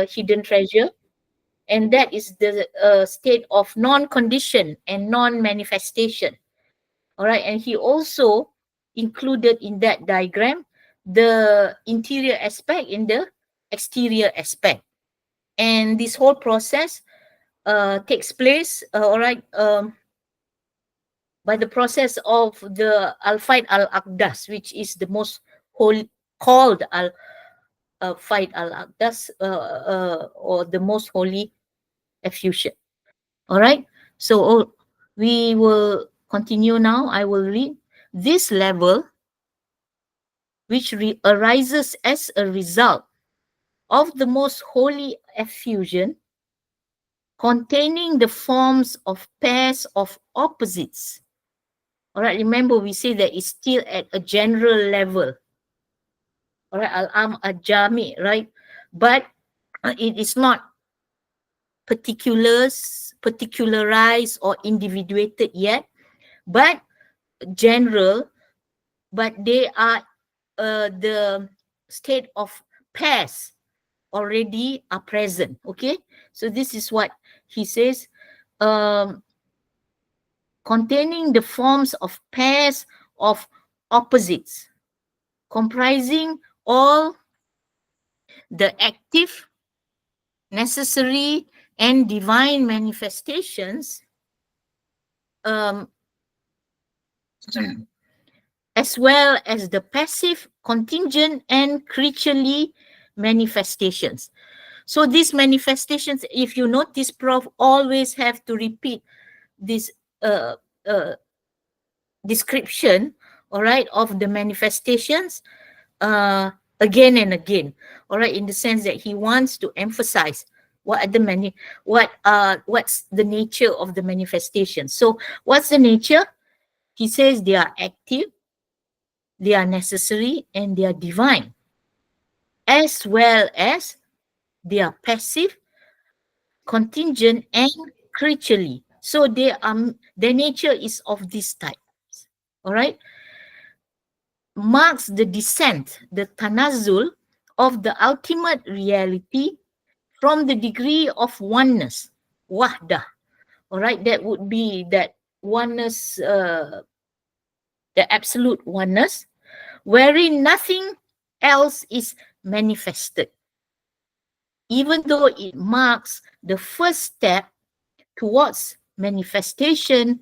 hidden treasure, and that is the state of non-condition and non-manifestation. All right, and he also included in that diagram the interior aspect and the exterior aspect, and this whole process takes place, all right, by the process of the Al-Faid Al-Attas, which is the most holy, called Al-Faid Al-Attas, or the most holy effusion. All right, so we will continue now. I will read this level, which arises as a result of the most holy effusion, containing the forms of pairs of opposites. All right, remember we say that it's still at a general level. All right, al-am al-jami, right? But it is not particularized or individuated yet, but general, but they are the state of pairs already are present. Okay, so this is what he says, containing the forms of pairs of opposites, comprising all the active, necessary, and divine manifestations, as well as the passive, contingent, and creaturely manifestations. So these manifestations, if you notice, Prof always have to repeat this description, all right, of the manifestations again and again, all right, in the sense that he wants to emphasize what are the what's the nature of the manifestation. So what's the nature? He says they are active, they are necessary, and they are divine, as well as they are passive, contingent, and creaturely. So they are, their nature is of this type. All right, marks the descent, the tanazul of the ultimate reality from the degree of oneness, wahdah. All right, that would be that oneness, the absolute oneness, wherein nothing else is manifested, even though it marks the first step towards manifestation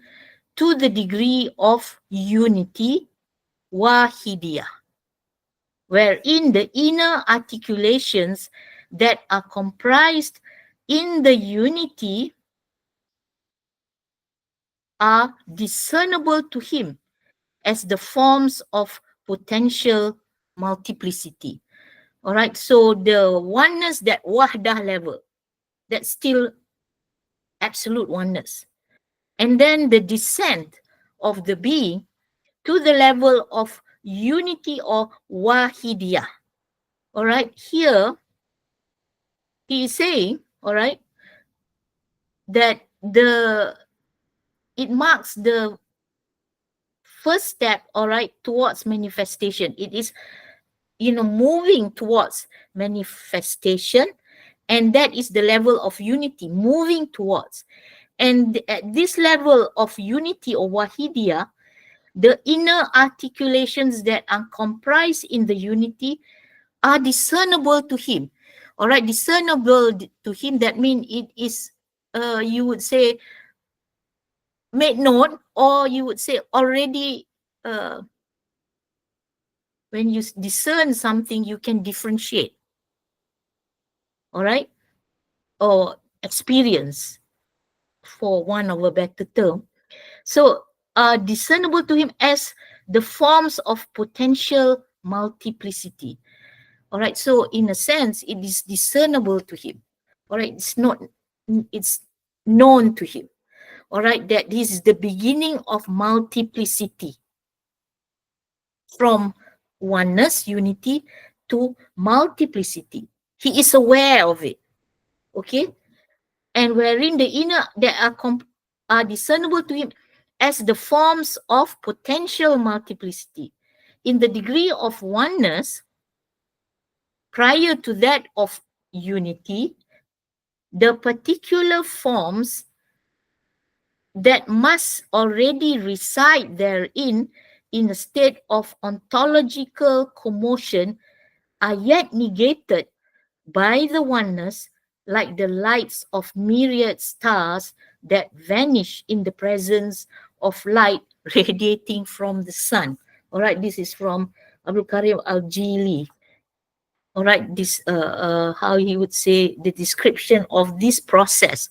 to the degree of unity, wahidiyah, wherein the inner articulations that are comprised in the unity are discernible to him as the forms of potential multiplicity. All right, so the oneness, that wahdah level, that's still absolute oneness. And then the descent of the being to the level of unity or wahidiyah. All right, here he is saying, all right, that it marks the first step, all right, towards manifestation. It is, moving towards manifestation, and that is the level of unity, moving towards. And at this level of unity or wahidiyah, the inner articulations that are comprised in the unity are discernible to him. All right, discernible to him, that means it is, you would say, made known, or you would say already, when you discern something, you can differentiate. All right, or experience, for one of a better term. So discernible to him as the forms of potential multiplicity. All right, so in a sense, it is discernible to him. All right, it's known to him. All right, that this is the beginning of multiplicity, from oneness, unity, to multiplicity. He is aware of it. Okay, and wherein the inner that are discernible to him as the forms of potential multiplicity in the degree of oneness prior to that of unity, the particular forms that must already reside therein in a state of ontological commotion are yet negated by the oneness, like the lights of myriad stars that vanish in the presence of light radiating from the sun. All right, this is from Abdul Karim Al-Jili. All right, this how he would say the description of this process.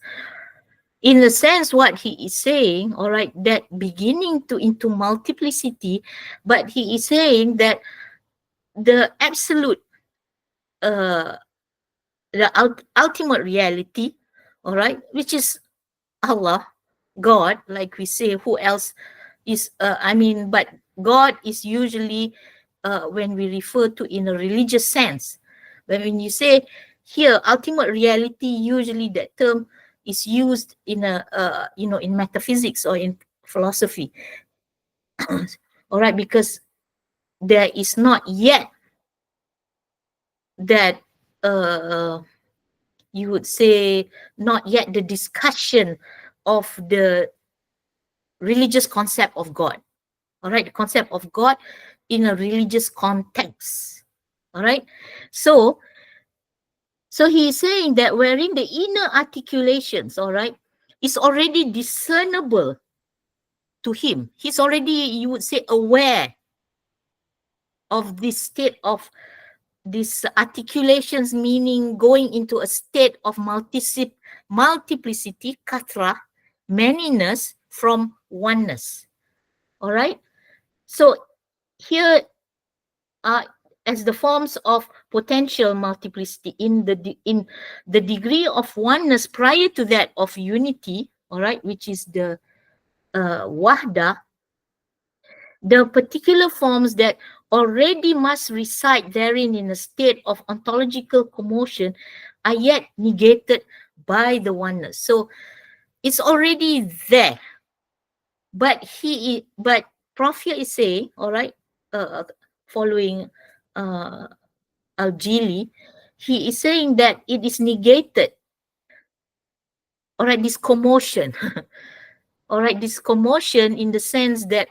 In a sense, what he is saying, all right, that beginning to into multiplicity, but he is saying that the absolute, uh, the ultimate reality, all right, which is Allah, God, like we say, who else is, but God is usually, when we refer to in a religious sense. But when you say here, ultimate reality, usually that term is used in a, in metaphysics or in philosophy. All right, because there is not yet that, you would say, not yet the discussion of the religious concept of God. All right, the concept of God in a religious context. All right, so he is saying that wherein the inner articulations, all right, is already discernible to him. He's already, you would say, aware of this state of these articulations, meaning going into a state of multiplicity, katra, manyness from oneness. All right. So here are as the forms of potential multiplicity in the degree of oneness prior to that of unity. All right, which is the wahda. The particular forms that already must reside therein in a state of ontological commotion are yet negated by the oneness. So it's already there. But Prof here is saying, all right, following Al-Jili, he is saying that it is negated. All right, this commotion. All right, this commotion in the sense that,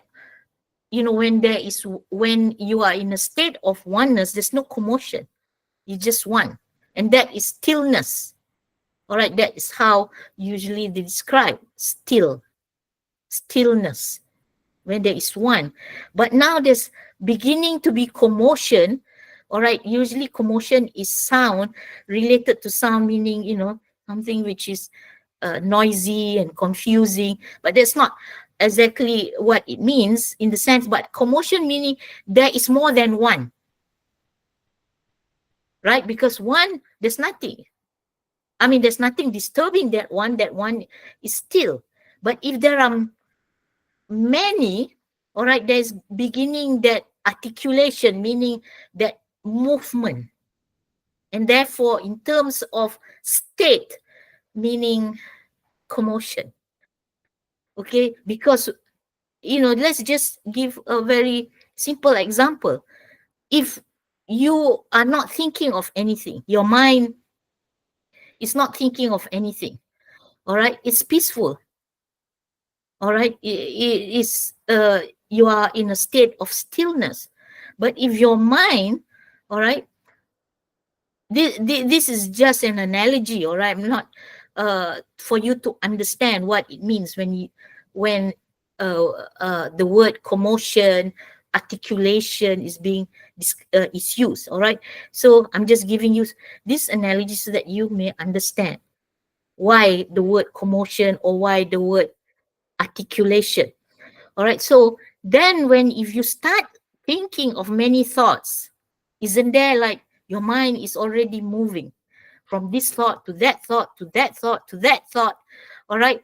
when you are in a state of oneness, there's no commotion. You just one. And that is stillness. All right, that is how usually they describe stillness, when there is one. But now there's beginning to be commotion. All right, usually commotion is sound, related to sound, meaning, something which is noisy and confusing, but that's not exactly what it means in the sense, but commotion meaning there is more than one, right? Because one, there's nothing. There's nothing disturbing that one is still. But if there are many, all right, there's beginning that articulation, meaning that movement. And therefore, in terms of state, meaning commotion. Okay, because, let's just give a very simple example. If you are not thinking of anything, your mind is not thinking of anything, all right, it's peaceful. All right, it is, you are in a state of stillness. But if your mind, all right, this is just an analogy, all right, I'm not for you to understand what it means when the word commotion, articulation is being is used. All right, so I'm just giving you this analogy so that you may understand why the word commotion or why the word articulation. All right, so then if you start thinking of many thoughts, isn't there like your mind is already moving from this thought to that thought to that thought to that thought, all right?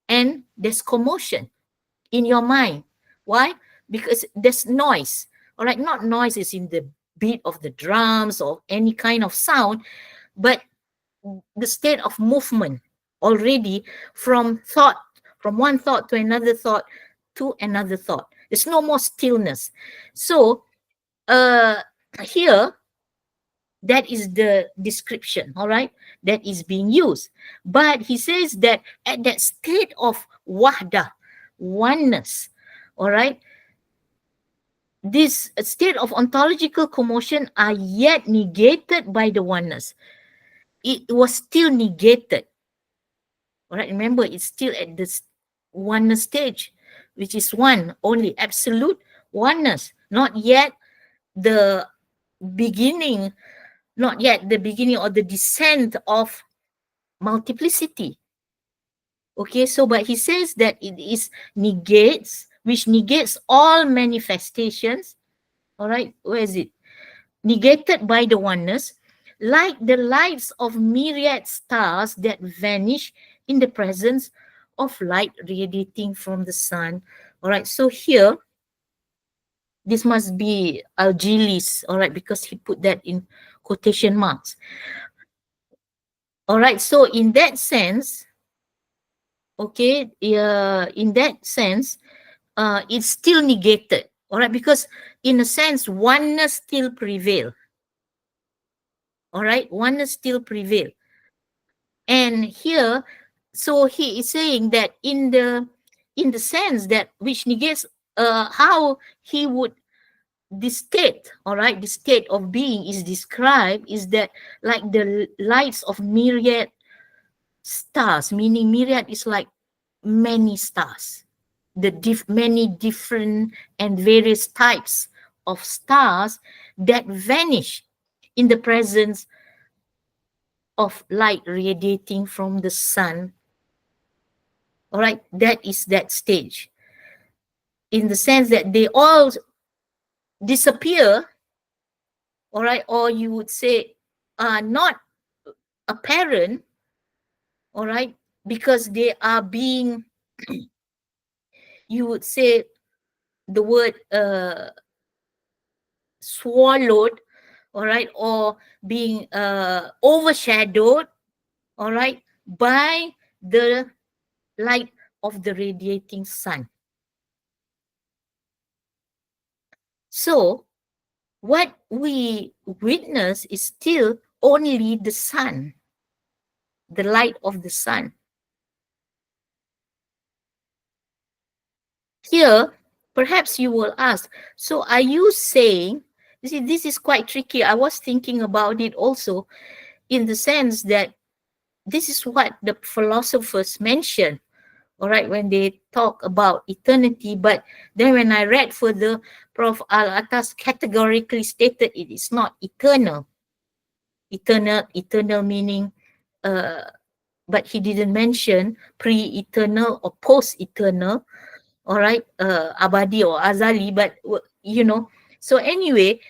And there's commotion in your mind. Why? Because there's noise, all right? Not noise is in the beat of the drums or any kind of sound, but the state of movement already from one thought to another thought to another thought. There's no more stillness. So here, That is the description, all right, that is being used. But he says that at that state of wahdah, oneness, all right, this state of ontological commotion are yet negated by the oneness. It was still negated. All right, remember, it's still at this oneness stage, which is one, only absolute oneness, not yet the beginning, not yet the beginning or the descent of multiplicity. Okay, so but he says that it is negates, which negates all manifestations. All right, where is it? Negated by the oneness, like the lights of myriad stars that vanish in the presence of light radiating from the sun. All right, so here, this must be Al-Jilis, all right, because he put that in quotation marks. All right, so in that sense, okay, in that sense, it's still negated, all right, because in a sense, oneness still prevail. All right, oneness still prevail. And here, so he is saying that in the sense that which negates how he would, this state, all right, the state of being is described is that like the lights of myriad stars, meaning myriad is like many stars, the many different and various types of stars that vanish in the presence of light radiating from the sun. All right, that is that stage, in the sense that they all disappear, all right, or you would say are not apparent, all right, because they are being, you would say the word swallowed, all right, or being overshadowed, all right, by the light of the radiating sun. So what we witness is still only the sun, the light of the sun. Here, perhaps you will ask, so are you saying, you see, this is quite tricky. I was thinking about it also, in the sense that this is what the philosophers mention, all right, when they talk about eternity. But then when I read further, Prof. Al-Attas categorically stated it is not eternal. Eternal meaning, but he didn't mention pre-eternal or post-eternal, all right, abadi or azali, but you know. So anyway,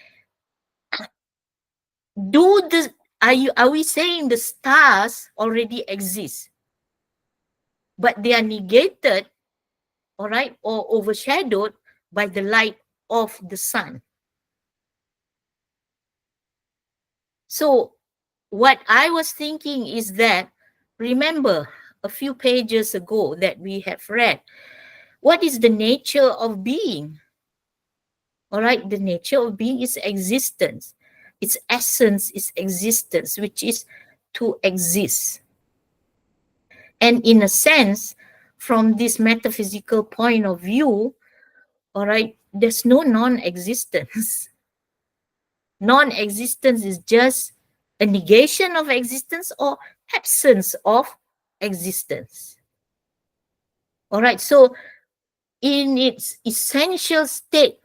are we saying the stars already exist, but they are negated, all right, or overshadowed by the light of the sun? So what I was thinking is that, remember a few pages ago that we have read, what is the nature of being? All right, the nature of being is existence. Its essence is existence, which is to exist. And in a sense, from this metaphysical point of view, all right, there's no non-existence. Non-existence is just a negation of existence or absence of existence. All right, so in its essential state,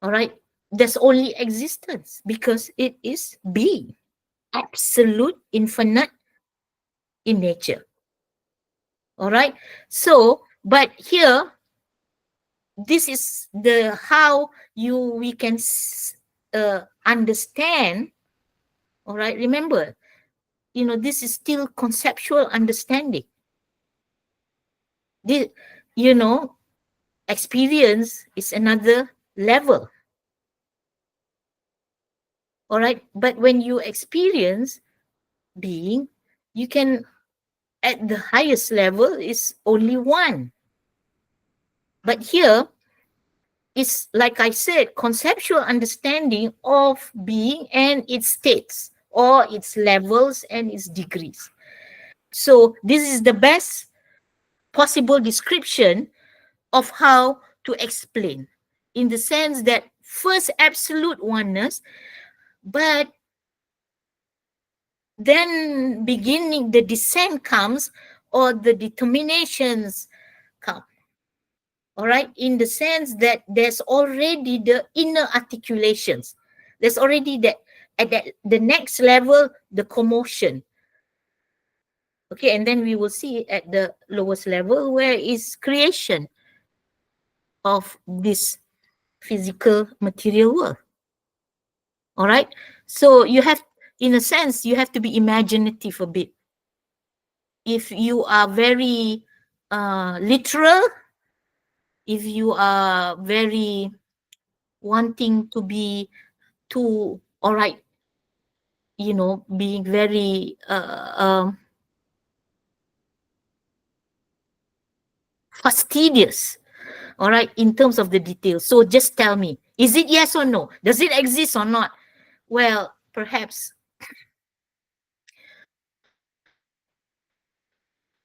all right, there's only existence because it is being, absolute, infinite in nature. All right, so but here, this is the how we can understand. All right, remember, you know, this is still conceptual understanding. This, you know, experience is another level. All right, but when you experience being, you can, at the highest level is only one. But here, is, like I said, conceptual understanding of being and its states, or its levels and its degrees. So this is the best possible description of how to explain, in the sense that first absolute oneness, but then beginning the descent comes, or the determinations come. All right, in the sense that there's already the inner articulations. There's already that at the next level, the commotion. Okay, and then we will see at the lowest level where is creation of this physical material world. All right, so you have, in a sense, you have to be imaginative a bit. If you are very literal, if you are very wanting to be too, all right, you know, being very fastidious, all right, in terms of the details. So just tell me, is it yes or no? Does it exist or not? Well, perhaps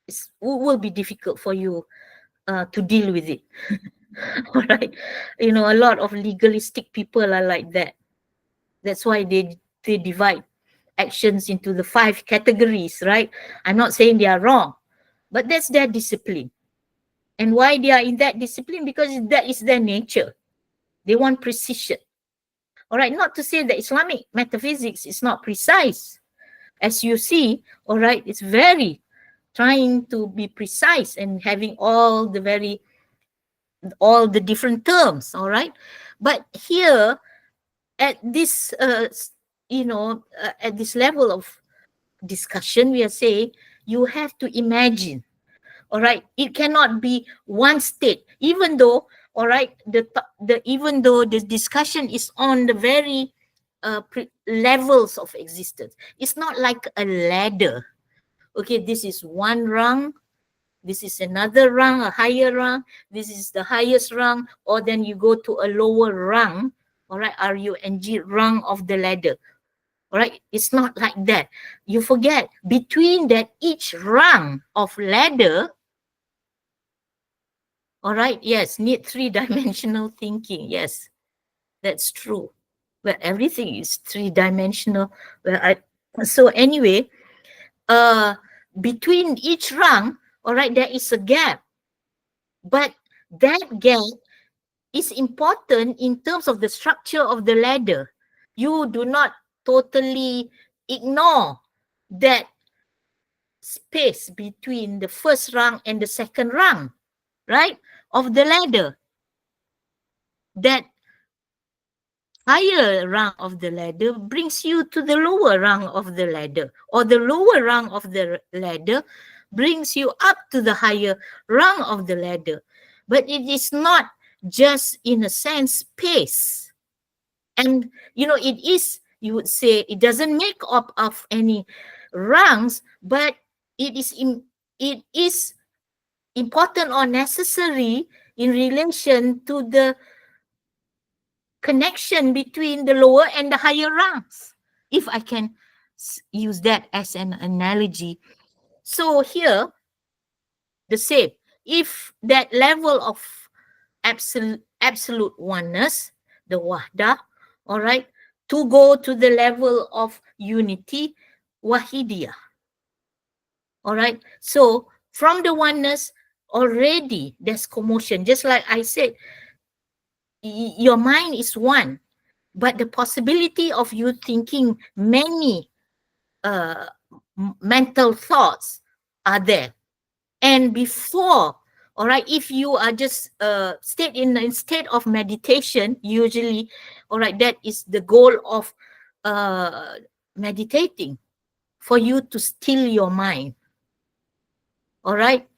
it will be difficult for you to deal with it. All right, you know, a lot of legalistic people are like that. That's why they divide actions into the 5 categories, right? I'm not saying they are wrong, but that's their discipline. And why they are in that discipline? Because that is their nature. They want precision. All right, not to say that Islamic metaphysics is not precise. As you see, all right, it's very trying to be precise and having all the different terms, all right? But here, at this, at this level of discussion, we are saying you have to imagine, all right? It cannot be one state, even though, all right, even though the discussion is on the very levels of existence. It's not like a ladder. Okay, this is one rung, this is another rung, a higher rung, this is the highest rung, or then you go to a lower rung, all right, RUNG, rung of the ladder. All right, it's not like that. You forget, between that each rung of ladder, all right, yes, need 3-dimensional thinking. Yes, that's true. Well, everything is 3-dimensional. So anyway, between each rung, all right, there is a gap. But that gap is important in terms of the structure of the ladder. You do not totally ignore that space between the first rung and the second rung, right, of the ladder. That higher rung of the ladder brings you to the lower rung of the ladder, or the lower rung of the ladder brings you up to the higher rung of the ladder. But it is not just, in a sense, space. And, you know, it is, you would say, it doesn't make up of any rungs, but it is important or necessary in relation to the connection between the lower and the higher rungs, if I can use that as an analogy. So here, the same. If that level of absolute oneness, the wahdah, all right, to go to the level of unity, wahidiyah. All right. So from the oneness, already there's commotion. Just like I said, your mind is one, but the possibility of you thinking many mental thoughts are there. And before, all right, if you are just in state of meditation, usually, all right, that is the goal of meditating, for you to still your mind, all right,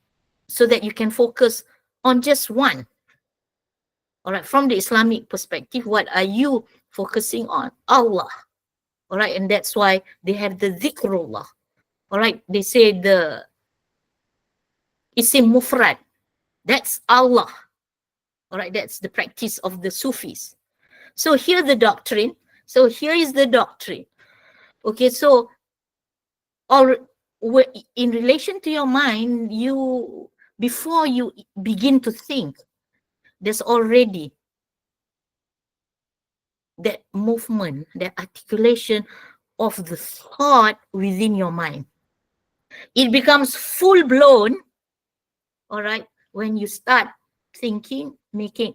so that you can focus on just one. All right, from the Islamic perspective, what are you focusing on? Allah. All right, and that's why they have the dhikrullah. All right, they say the isim mufrad, that's Allah. All right, that's the practice of the Sufis. So here the doctrine. So here is the doctrine. Okay, so in relation to your mind, you, before you begin to think, there's already that movement, that articulation of the thought within your mind. It becomes full blown, all right, when you start thinking, making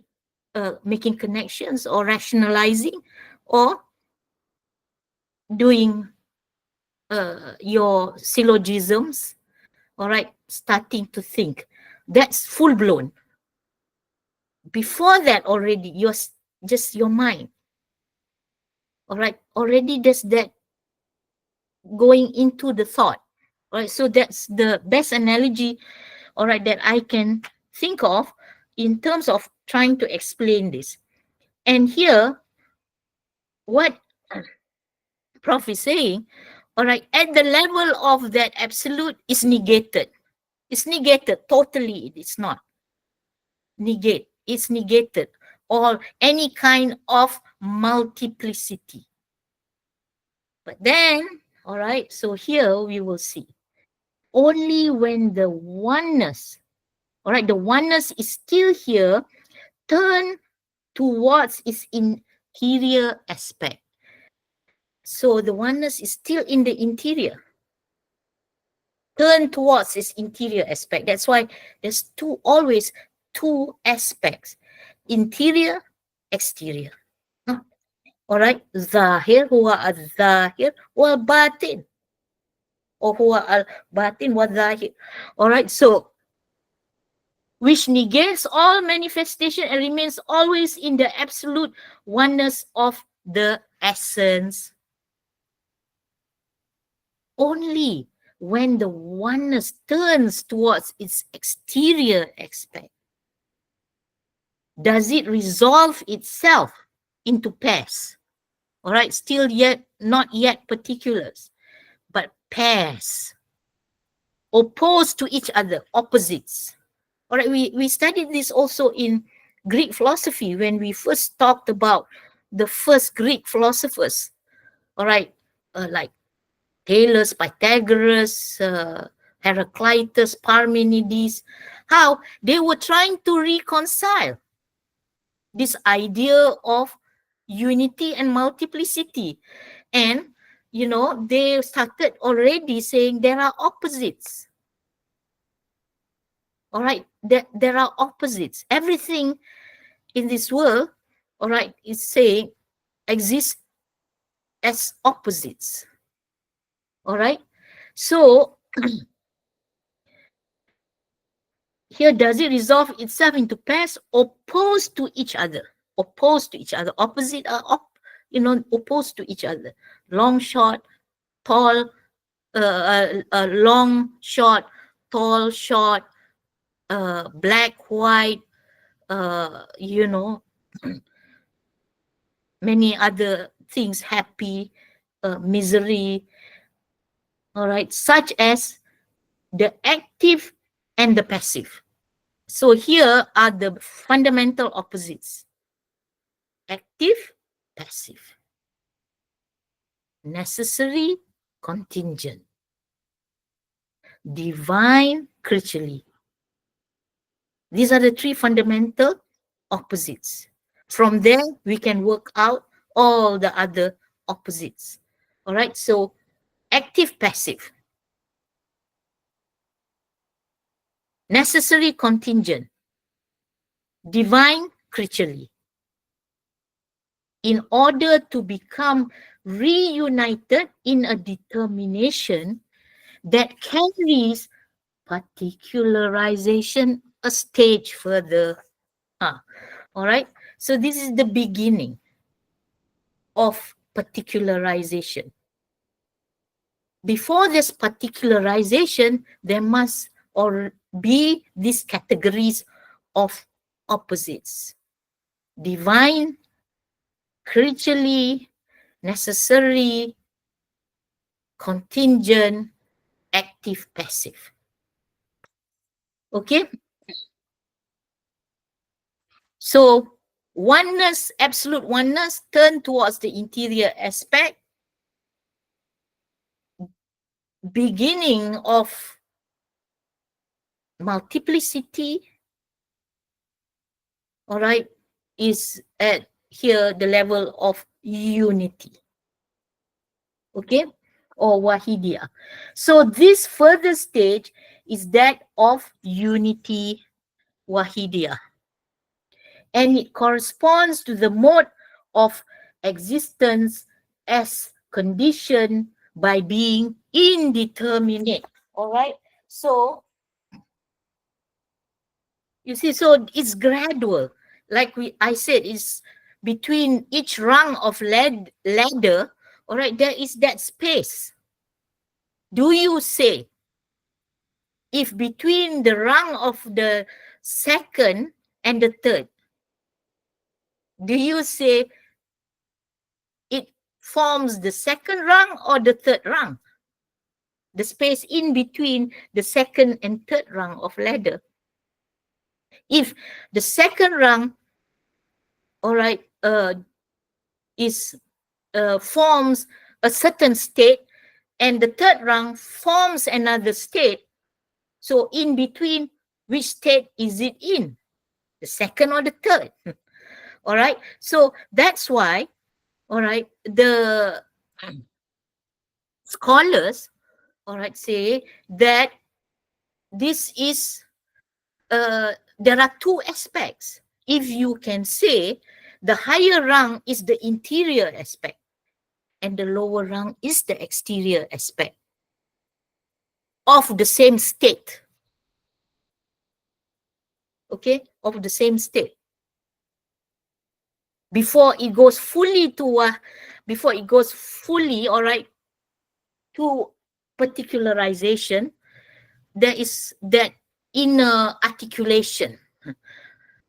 connections, or rationalizing, or doing your syllogisms, all right, starting to think. That's full blown. Before that, already you're just your mind, all right, already there's that going into the thought. All right, so that's the best analogy, all right, that I can think of in terms of trying to explain this. And here, what Prof is saying, all right, at the level of that absolute is negated. It's negated totally. It's not negate. It's negated, or any kind of multiplicity. But then, all right, so here we will see only when the oneness, all right, the oneness is still here, turn towards its interior aspect. So the oneness is still in the interior, turn towards its interior aspect. That's why there's always two aspects, interior, exterior. All right, zahir huwa al-zahir wal batin, or huwa al-batin wal zahir. All right, so which negates all manifestation and remains always in the absolute oneness of the essence. Only when the oneness turns towards its exterior aspect does it resolve itself into pairs. All right, still yet, not yet particulars, but pairs, opposed to each other, opposites. All right, we studied this also in Greek philosophy when we first talked about the first Greek philosophers. All right, like Thales, Pythagoras, Heraclitus, Parmenides, how they were trying to reconcile this idea of unity and multiplicity. And, you know, they started already saying there are opposites. All right, there are opposites. Everything in this world, all right, is saying exists as opposites. All right, so here, does it resolve itself into pairs opposed to each other? Opposed to each other. Opposite are opposed to each other. Long, short, tall, long, short, tall, short, black, white, you know, many other things, happy, misery, all right, such as the active and the passive. So here are the fundamental opposites: active, passive, necessary, contingent, divine, creaturely. These are the three fundamental opposites. From there, we can work out all the other opposites. All right, so active, passive, necessary, contingent, divine, creaturely. In order to become reunited in a determination that carries particularization a stage further. All right, so this is the beginning of particularization. Before this particularization, there must be these categories of opposites: divine, creaturely, necessary, contingent, active, passive. Okay, So oneness, absolute oneness, turn towards the interior aspect, beginning of multiplicity, all right, is at here the level of unity, okay, or wahidiyah. So this further stage is that of unity wahidiyah, and it corresponds to the mode of existence as conditioned by being indeterminate. All right. So you see, so it's gradual. Like I said, it's between each rung of ladder. All right, there is that space. Do you say if between the rung of the second and the third, do you say it forms the second rung or the third rung? The space in between the second and third rung of ladder. If the second rung, all right, is forms a certain state, and the third rung forms another state, so in between, which state is it in? The second or the third? All right. So that's why, all right, the scholars, all right, say that this is there are two aspects. If you can say the higher rung is the interior aspect and the lower rung is the exterior aspect of the same state, okay, of the same state. Before it goes fully to, all right, to particularization, there is that inner articulation,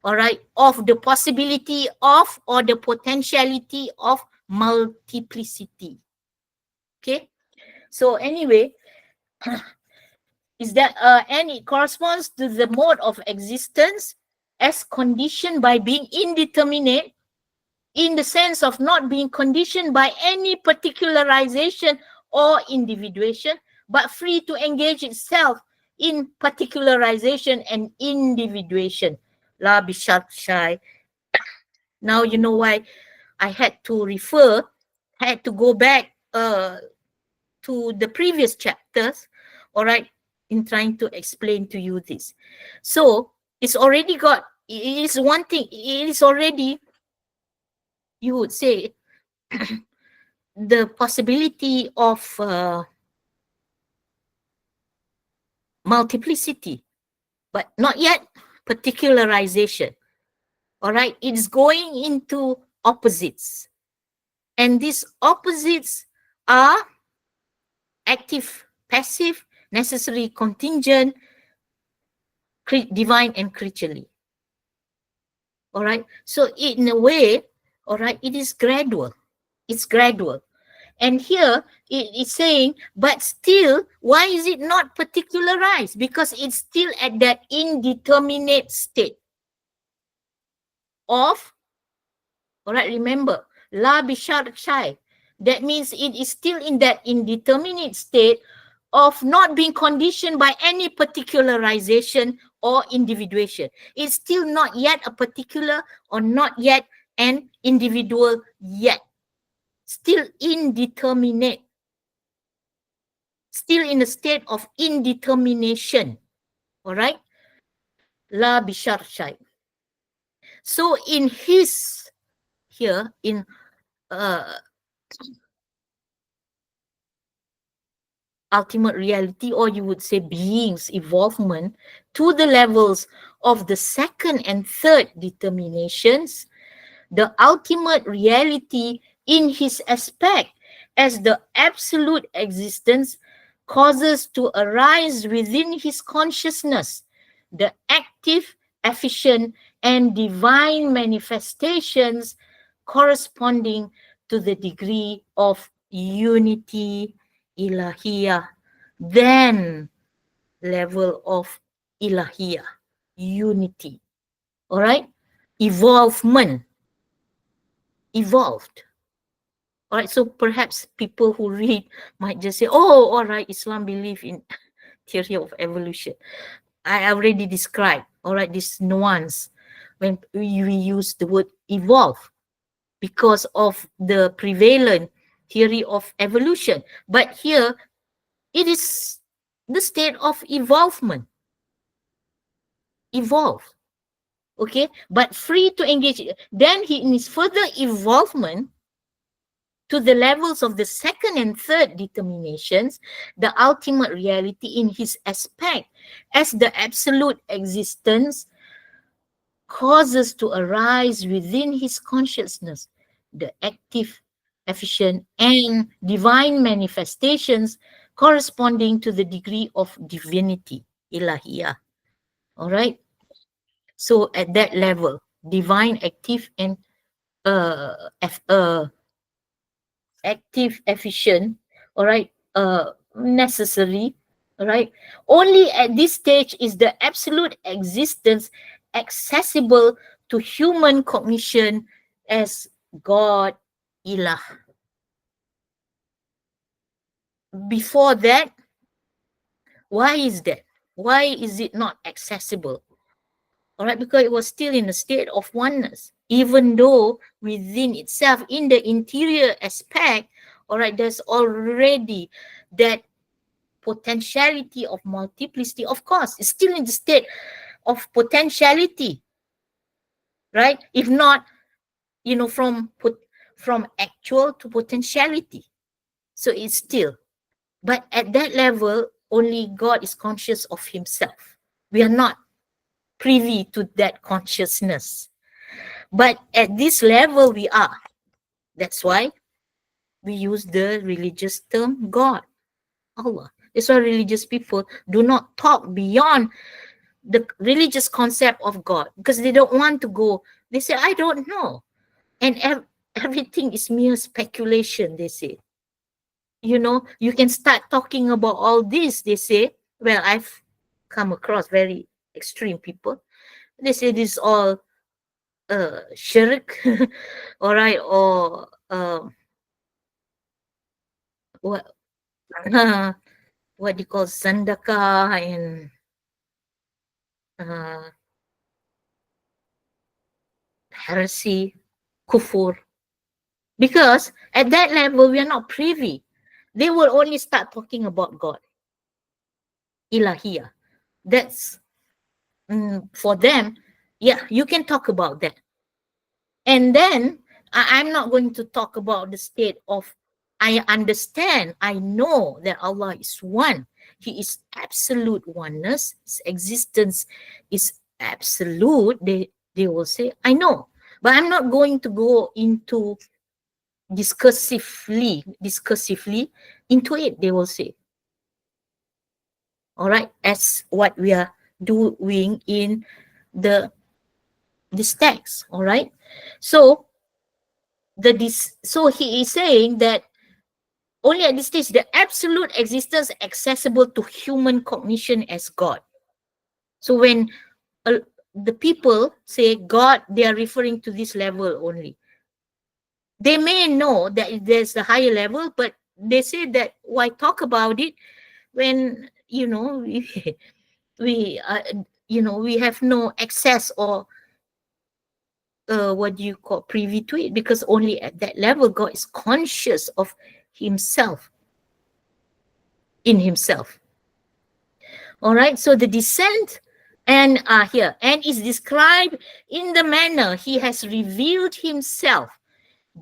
all right, of the possibility of or the potentiality of multiplicity. Okay, so anyway, is that and it corresponds to the mode of existence as conditioned by being indeterminate, in the sense of not being conditioned by any particularization or individuation, but free to engage itself in particularization and individuation. La bishart shai. Now you know why I had to go back to the previous chapters, all right, in trying to explain to you this. So it's already got, it is one thing, it is already, you would say, the possibility of multiplicity, but not yet particularization. All right, it's going into opposites. And these opposites are active, passive, necessary, contingent, divine, and creaturely. All right, so in a way, all right, it is gradual. It's gradual. And here it is saying, but still, why is it not particularized? Because it's still at that indeterminate state of, all right, remember, la bishar shai. That means it is still in that indeterminate state of not being conditioned by any particularization or individuation. It's still not yet a particular or not yet an individual yet. Still indeterminate. Still in a state of indetermination. All right? La bishar shai. So in his, here in ultimate reality, or you would say being's evolvement to the levels of the second and third determinations, the ultimate reality in his aspect as the absolute existence causes to arise within his consciousness the active, efficient, and divine manifestations corresponding to the degree of unity ilahiyah, then level of ilahiyah, unity. All right? evolvement, evolved. All right, so perhaps people who read might just say, oh, all right, Islam believe in theory of evolution. I already described, all right, this nuance when we use the word evolve because of the prevalent theory of evolution. But here, it is the state of evolvement. Evolve. Okay, but free to engage. Then he in his further evolvement to the levels of the second and third determinations, the ultimate reality in his aspect as the absolute existence causes to arise within his consciousness, the active, efficient, and divine manifestations corresponding to the degree of divinity, ilahiyah. All right. So at that level, divine, active, and uh, eff- uh, active, efficient, all right, necessary, all right. Only at this stage is the absolute existence accessible to human cognition as God, Ilah. Before that, why is that? Why is it not accessible? All right, because it was still in a state of oneness, even though within itself, in the interior aspect, all right, there's already that potentiality of multiplicity. Of course, it's still in the state of potentiality, right? If not, from actual to potentiality. So it's still, but at that level, only God is conscious of himself. We are not privy to that consciousness. But at this level, we are. That's why we use the religious term God, Allah. That's why religious people do not talk beyond the religious concept of God because they don't want to go. They say, I don't know. And everything is mere speculation, they say. You can start talking about all this, they say. Well, I've come across very extreme people. They say this is all shirk, all right, or what what do you call sandaka and uh, heresy, kufur. Because at that level, we are not privy. They will only start talking about God, ilahiyah. That's for them. Yeah, you can talk about that. And then I'm not going to talk about the state of I understand, I know that Allah is one. He is absolute oneness. His existence is absolute. They will say, I know. But I'm not going to go into discursively into it, they will say. All right, as what we are doing in this text. All right. So so he is saying that only at this stage the absolute existence accessible to human cognition as God. So when the people say God, they are referring to this level only. They may know that there's a higher level, but they say that why talk about it when we have no access or what do you call privy to it, because only at that level God is conscious of himself in himself. All right, so the descent and here and is described in the manner he has revealed himself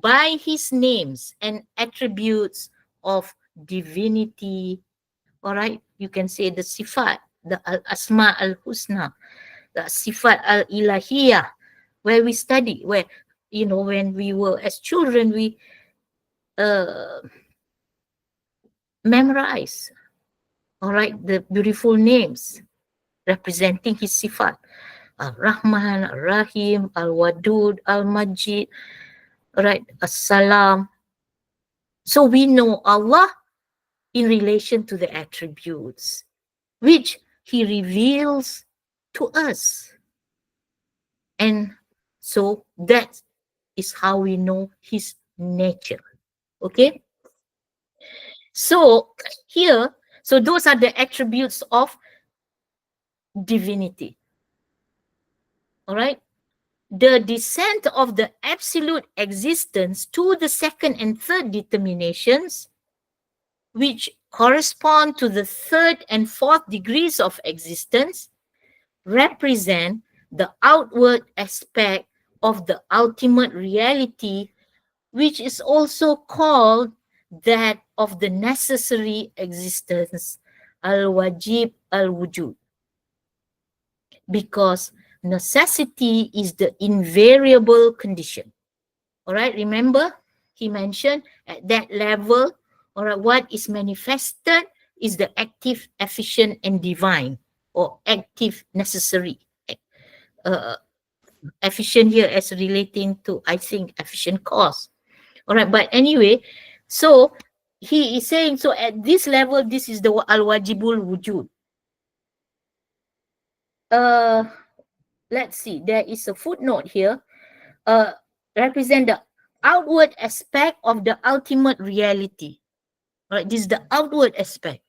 by his names and attributes of divinity. All right, you can say the sifat, the al-asma al-husna, the sifat al-ilahiyah, where we study, where when we were as children, we memorize, all right, the beautiful names representing his sifat. Al-Rahman, Al-Rahim, Al-Wadud, Al-Majid, right, As-Salam. So we know Allah in relation to the attributes, which he reveals to us. And So that is how we know his nature. Okay. So here, so those are the attributes of divinity. All right. The descent of the absolute existence to the second and third determinations, which correspond to the third and fourth degrees of existence, represent the outward aspect of the ultimate reality, which is also called that of the necessary existence, al-wajib al-wujud, because necessity is the invariable condition. All right, remember he mentioned at that level, all right, what is manifested is the active, efficient, and divine, or active, necessary. Efficient here as relating to, I think, efficient cause. All right, but anyway, so he is saying, so at this level, this is the al-wajibul wujud. Let's see, there is a footnote here. Represent the outward aspect of the ultimate reality. All right, this is the outward aspect,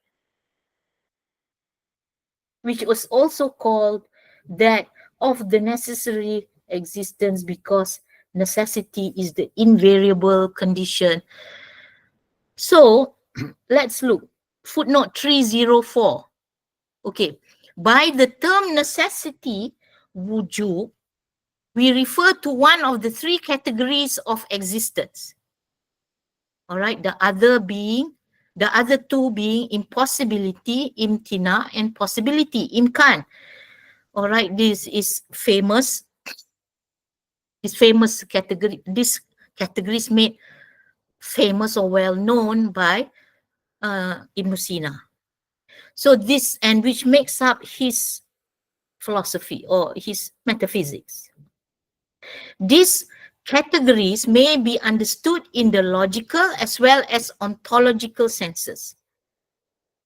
which was also called that of the necessary existence, because necessity is the invariable condition. So let's look. Footnote 304. Okay. By the term necessity, wujud, we refer to one of the three categories of existence. All right. The other two being impossibility, imtina, and possibility, imkan. All right. This is famous. This famous category. This category is made famous or well known by Ibn Sina. So this, and which makes up his philosophy or his metaphysics. These categories may be understood in the logical as well as ontological senses.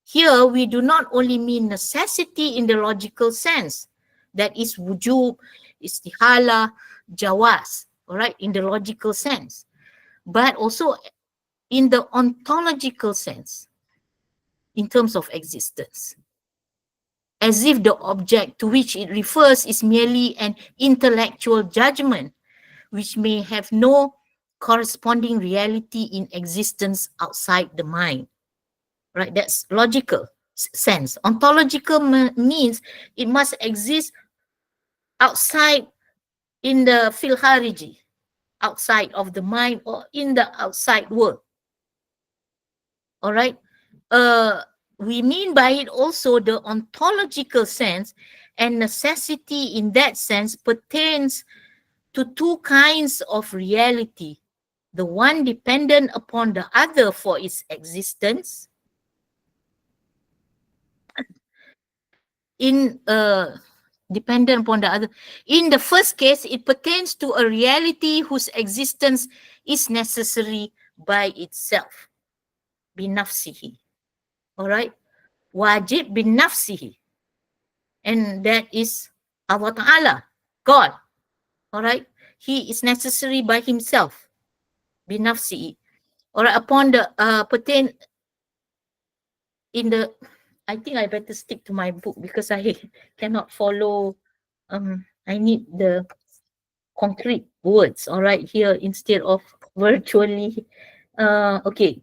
Here we do not only mean necessity in the logical sense, that is wujub, istihala, jawaz, all right, in the logical sense, but also in the ontological sense, in terms of existence, as if the object to which it refers is merely an intellectual judgment, which may have no corresponding reality in existence outside the mind. Right? That's logical sense. Ontological means it must exist outside, in the fil khariji, outside of the mind or in the outside world. All right. We mean by it also the ontological sense, and necessity in that sense pertains to two kinds of reality, the one dependent upon the other for its existence. Dependent upon the other. In the first case, it pertains to a reality whose existence is necessary by itself, binafsihi. All right, wajib binafsihi, and that is Allah Ta'ala, God. All right, He is necessary by Himself, binafsihi. All right, upon the pertain in the, I think I better stick to my book because I cannot follow. I need the concrete words, all right, here instead of virtually. Okay.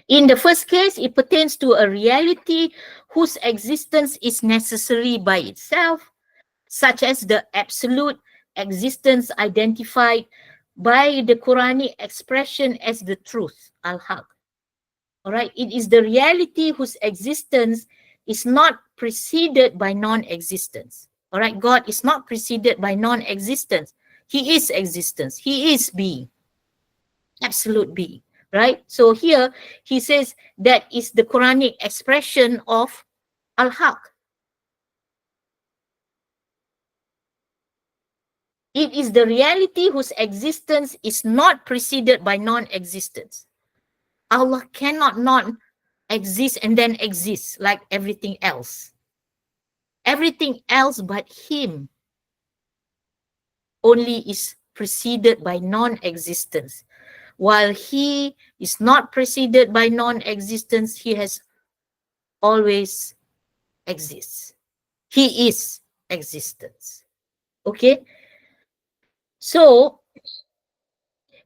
In the first case, it pertains to a reality whose existence is necessary by itself, such as the absolute existence identified by the Quranic expression as the truth, al-haq. All right, it is the reality whose existence is not preceded by non-existence. All right, God is not preceded by non-existence. He is existence. He is being, absolute being, right? So here he says that is the Quranic expression of al-haq. It is the reality whose existence is not preceded by non-existence. Allah cannot not exist and then exist like everything else. Everything else but him only is preceded by non-existence. While he is not preceded by non-existence, he has always exists. He is existence. Okay? So,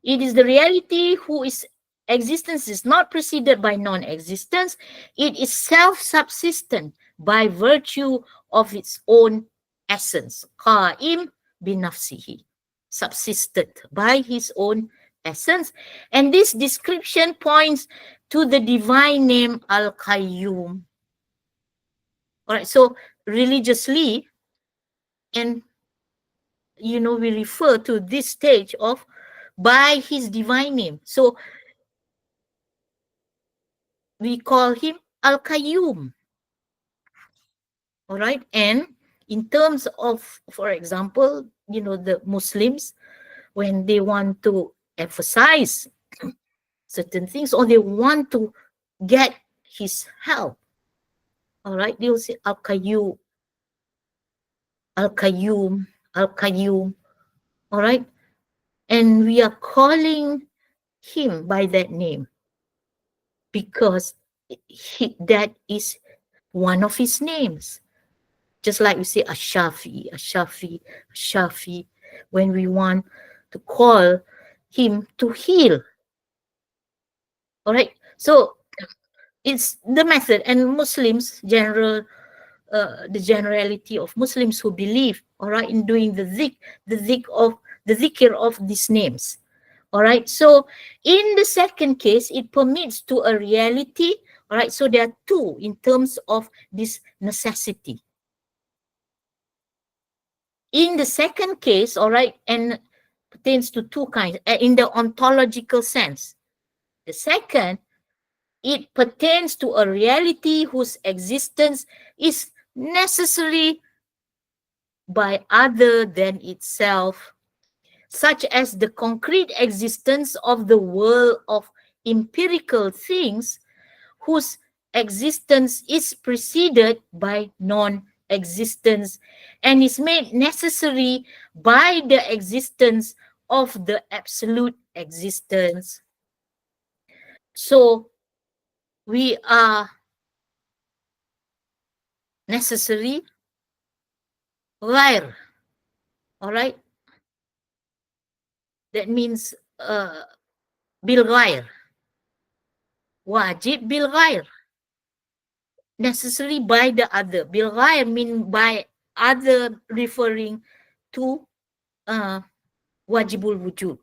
it is the reality whose existence is not preceded by non-existence. It is self-subsistent by virtue of its own essence. Qa'im binafsihi. Subsisted by his own essence. And this description points to the divine name Al-Qayyum. All right, so religiously, and we refer to this stage of by his divine name. So we call him Al-Qayyum. All right. And in terms of, for example, the Muslims, when they want to emphasize certain things or they want to get his help, all right, they'll say Al-Qayyum, Al-Qayyum, Al-Qayyum. All right. And we are calling him by that name because that is one of his names. Just like we say Ash-Shafi, Ash-Shafi, Ash-Shafi, when we want to call him to heal. All right. So it's the method, and Muslims, the generality of Muslims who believe, all right, in doing the dhikr of these names. All right. So in the second case, it permits to a reality. All right. So there are two in terms of this necessity. In the second case, all right, and pertains to two kinds in the ontological sense. The second, it pertains to a reality whose existence is necessary by other than itself, such as the concrete existence of the world of empirical things whose existence is preceded by non-existence and is made necessary by the existence of the absolute existence. So we are necessary ghair. All right. That means bil ghair. Wajib bil ghair. Necessary by the other. Bil ghair mean by other referring to wajibul wujud.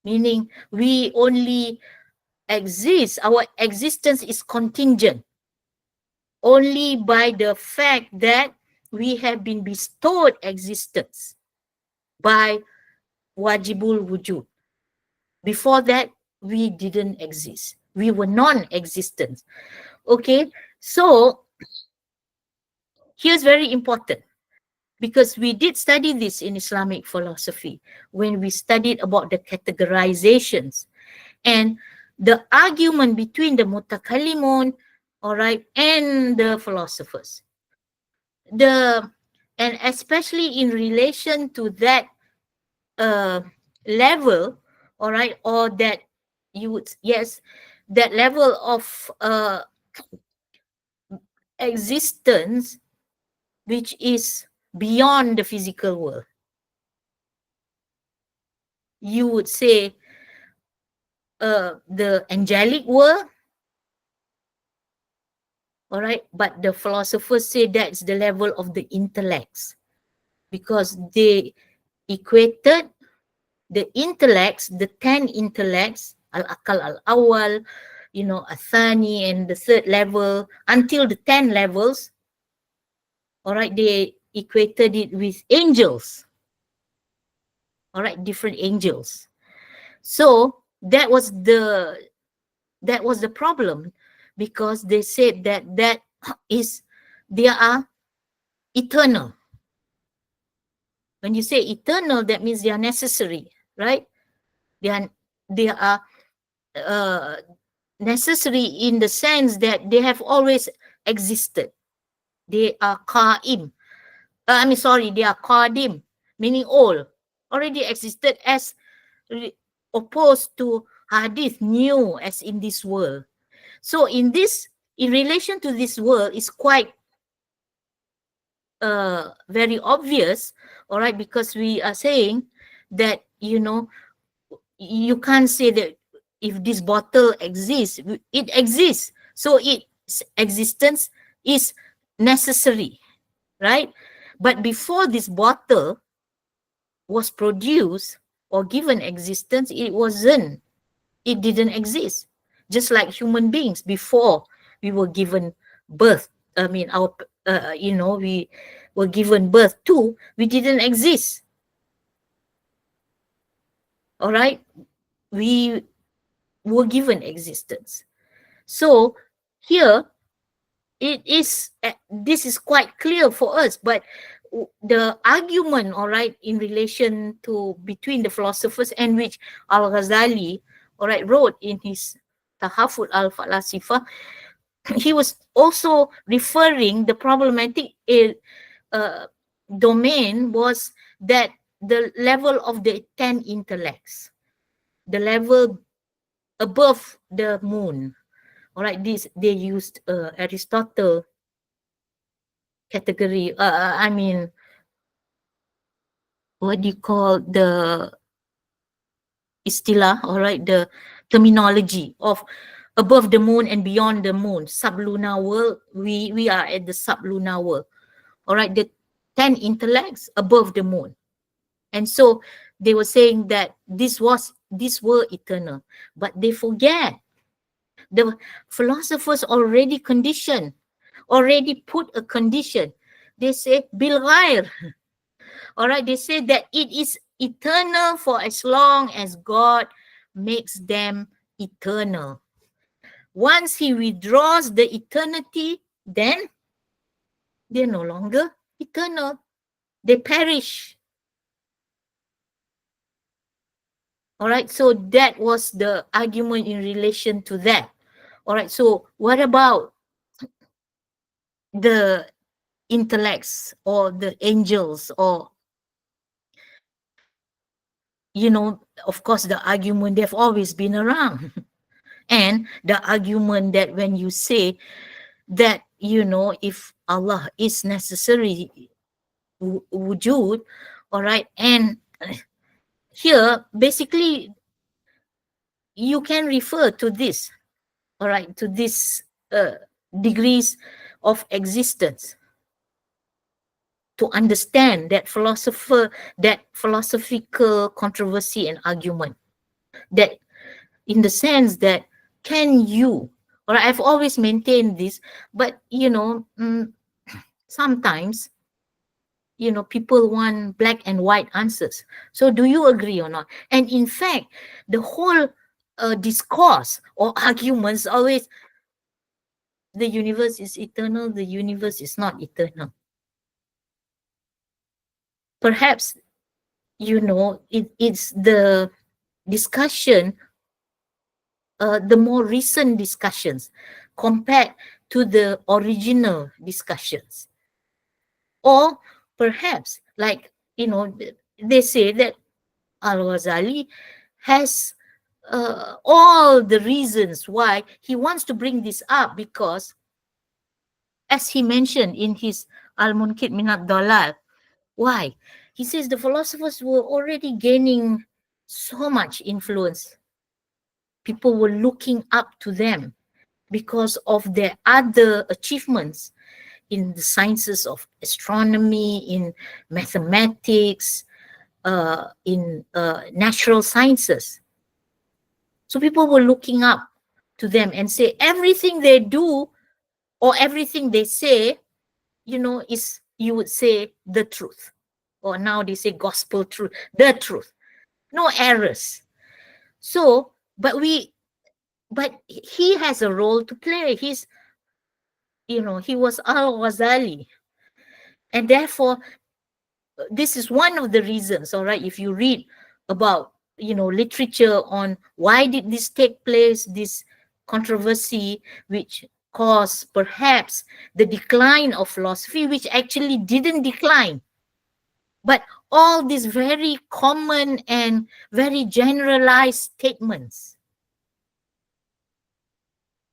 Meaning we only exist, our existence is contingent only by the fact that we have been bestowed existence by wajibul wujud. Before that, we didn't exist. We were non-existent. Okay, so here's very important because we did study this in Islamic philosophy when we studied about the categorizations and the argument between the mutakallimun, all right, and the philosophers. And especially in relation to that level, all right, or that that level of existence which is beyond the physical world. You would say the angelic world, all right, but the philosophers say that's the level of the intellects because they equated the intellects, the 10 intellects, al-akal al-awal, athani, and the third level, until the 10 levels, all right, they equated it with angels, all right, different angels. So that was the problem because they said that they are eternal. When you say eternal, that means they are necessary, right? They are necessary in the sense that they have always existed. They are qaim. They are qadim, meaning all, already existed as opposed to hadith, new as in this world. So in relation to this world is quite very obvious, all right, because we are saying that, you can't say that if this bottle exists, it exists. So its existence is necessary, right? But before this bottle was produced or given existence, it didn't exist. Just like human beings, before we were given birth, we were given birth to, we didn't exist. All right? We were given existence. So here, this is quite clear for us, but the argument, all right, in relation to between the philosophers, and which Al-Ghazali, all right, wrote in his Tahafut al-Falasifa, he was also referring the problematic domain was that the level of the 10 intellects, the level above the moon. All right, they used Aristotle category. What do you call the istilah? All right, the terminology of above the moon and beyond the moon, sublunar world. We are at the sublunar world. All right, the 10 intellects above the moon, and so they were saying that this were eternal, but they forget the philosophers already put a condition. They say bil ghair. All right, they say that it is eternal for as long as God makes them eternal. Once he withdraws the eternity, then they're no longer eternal. They perish. All right, so that was the argument in relation to that. All right, so what about the intellects or the angels, or, of course, the argument, they've always been around. And the argument that when you say that, if Allah is necessary, wujud, all right, and here, basically, you can refer to this, all right, to this degrees of existence to understand that philosophical controversy and argument. That in the sense that, can you, or I've always maintained this, but sometimes people want black and white answers. So do you agree or not? And in fact, the whole discourse or arguments always, the universe is eternal, the universe is not eternal. Perhaps, it's the discussion, the more recent discussions compared to the original discussions. Or perhaps, like, they say that Al-Ghazali has all the reasons why he wants to bring this up, because as he mentioned in his Al-Munkit min ad-Dalal, why? He says the philosophers were already gaining so much influence. People were looking up to them because of their other achievements in the sciences of astronomy, in mathematics, in natural sciences. So people were looking up to them and say everything they do or everything they say, is, you would say, the truth. Or now they say gospel truth, the truth. No errors. So, but he has a role to play. He was Al-Ghazali. And therefore, this is one of the reasons, all right, if you read about, literature on why did this take place, this controversy which cause perhaps the decline of philosophy, which actually didn't decline. But all these very common and very generalized statements.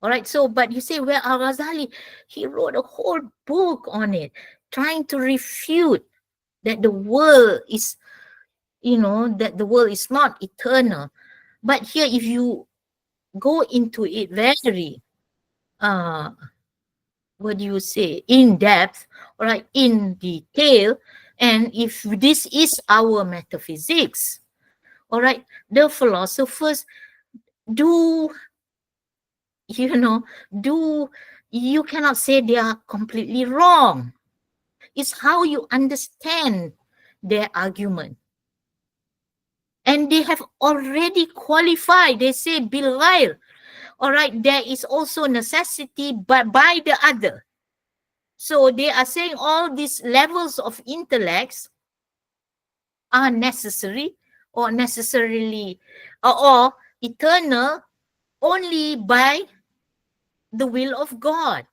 All right, so, but you say, well, Al-Ghazali, he wrote a whole book on it, trying to refute that the world is, that the world is not eternal. But here, if you go into it very, what do you say, in depth, all right, in detail, and if this is our metaphysics, all right, the philosophers do, you cannot say they are completely wrong. It's how you understand their argument. And they have already qualified. They say, Bilghair, all right, there is also necessity, but by the other. So they are saying all these levels of intellects are necessary or necessarily or eternal only by the will of God.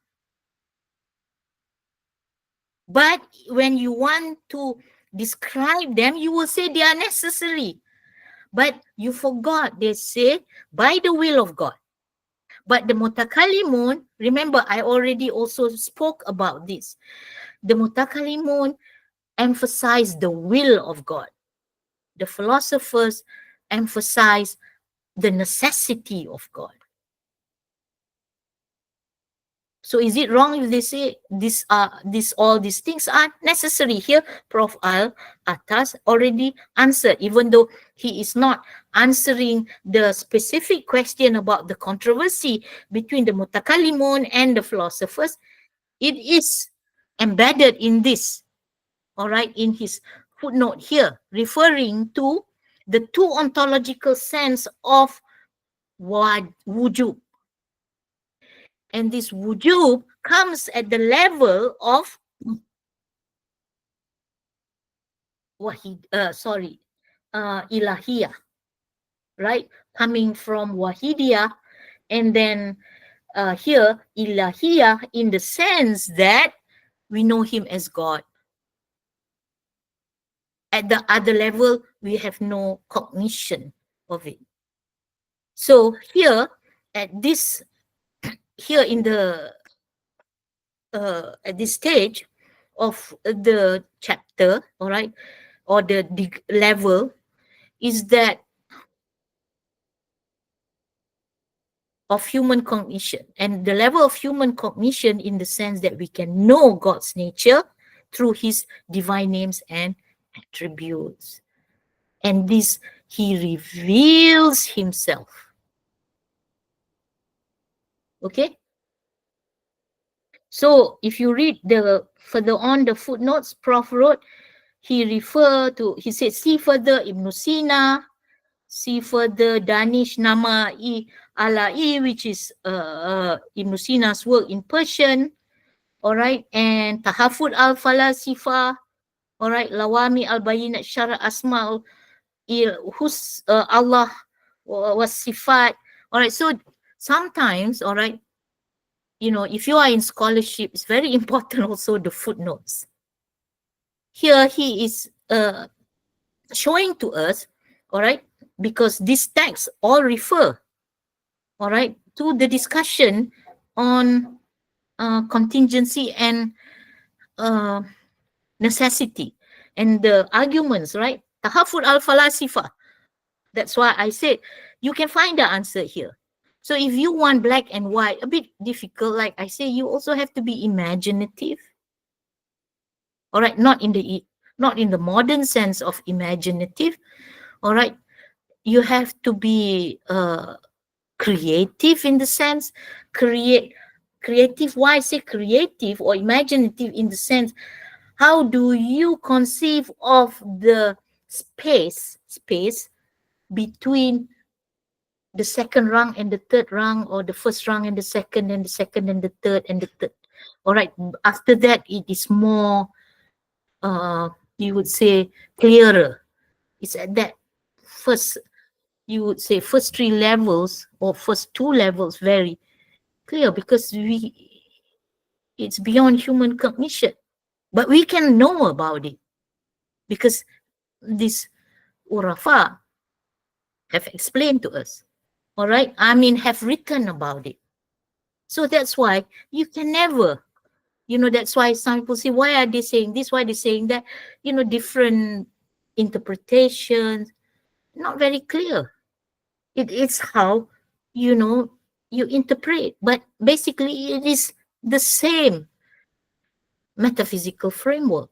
But when you want to describe them, you will say they are necessary. But you forgot, they say, by the will of God. But the Mutakallimun, remember, I already also spoke about this. The Mutakallimun emphasize the will of God. The philosophers emphasize the necessity of God. So is it wrong if they say all these things are necessary? Here, Prof. Al-Attas already answered, even though he is not answering the specific question about the controversy between the Mutakallimun and the philosophers. It is embedded in this, all right, in his footnote here, referring to the two ontological sense of wujub. And this wujub comes at the level of ilahiyah, right? Coming from wahidiyah, and then here ilahiyah in the sense that we know him as God. At the other level, we have no cognition of it. So here, at this stage of the chapter, all right, or the level, is that of human cognition. And the level of human cognition in the sense that we can know God's nature through his divine names and attributes. And this, he reveals himself. Okay? So if you read further on the footnotes, Prof wrote, he said, see further Ibn Sina, see further Danish Nama Ala'i, which is Ibn Sina's work in Persian, all right, and Tahafud al-Falasifa, all right, Lawami al-Bayinat Syara Asma'ul Allah was Sifat, all right. So sometimes, all right, if you are in scholarship, it's very important also the footnotes. Here he is showing to us, all right, because these texts all refer, all right, to the discussion on contingency and necessity and the arguments, right? Tahaful al-falasifa. That's why I said you can find the answer here. So if you want black and white, a bit difficult, like I say, you also have to be imaginative. All right, not in the modern sense of imaginative. All right, you have to be creative in the sense, creative. Why I say creative or imaginative in the sense, how do you conceive of the space between the second rung and the third rung, or the first rung and the second and the third and the third. All right, after that it is more you would say clearer. It's at that first, you would say first three levels or first two levels very clear because it's beyond human cognition. But we can know about it because this Urafa have explained to us. All right. I mean, have written about it. So that's why you can never, that's why some people say, why are they saying this? Why are they saying that? Different interpretations, not very clear. It's how, you interpret. But basically, it is the same metaphysical framework.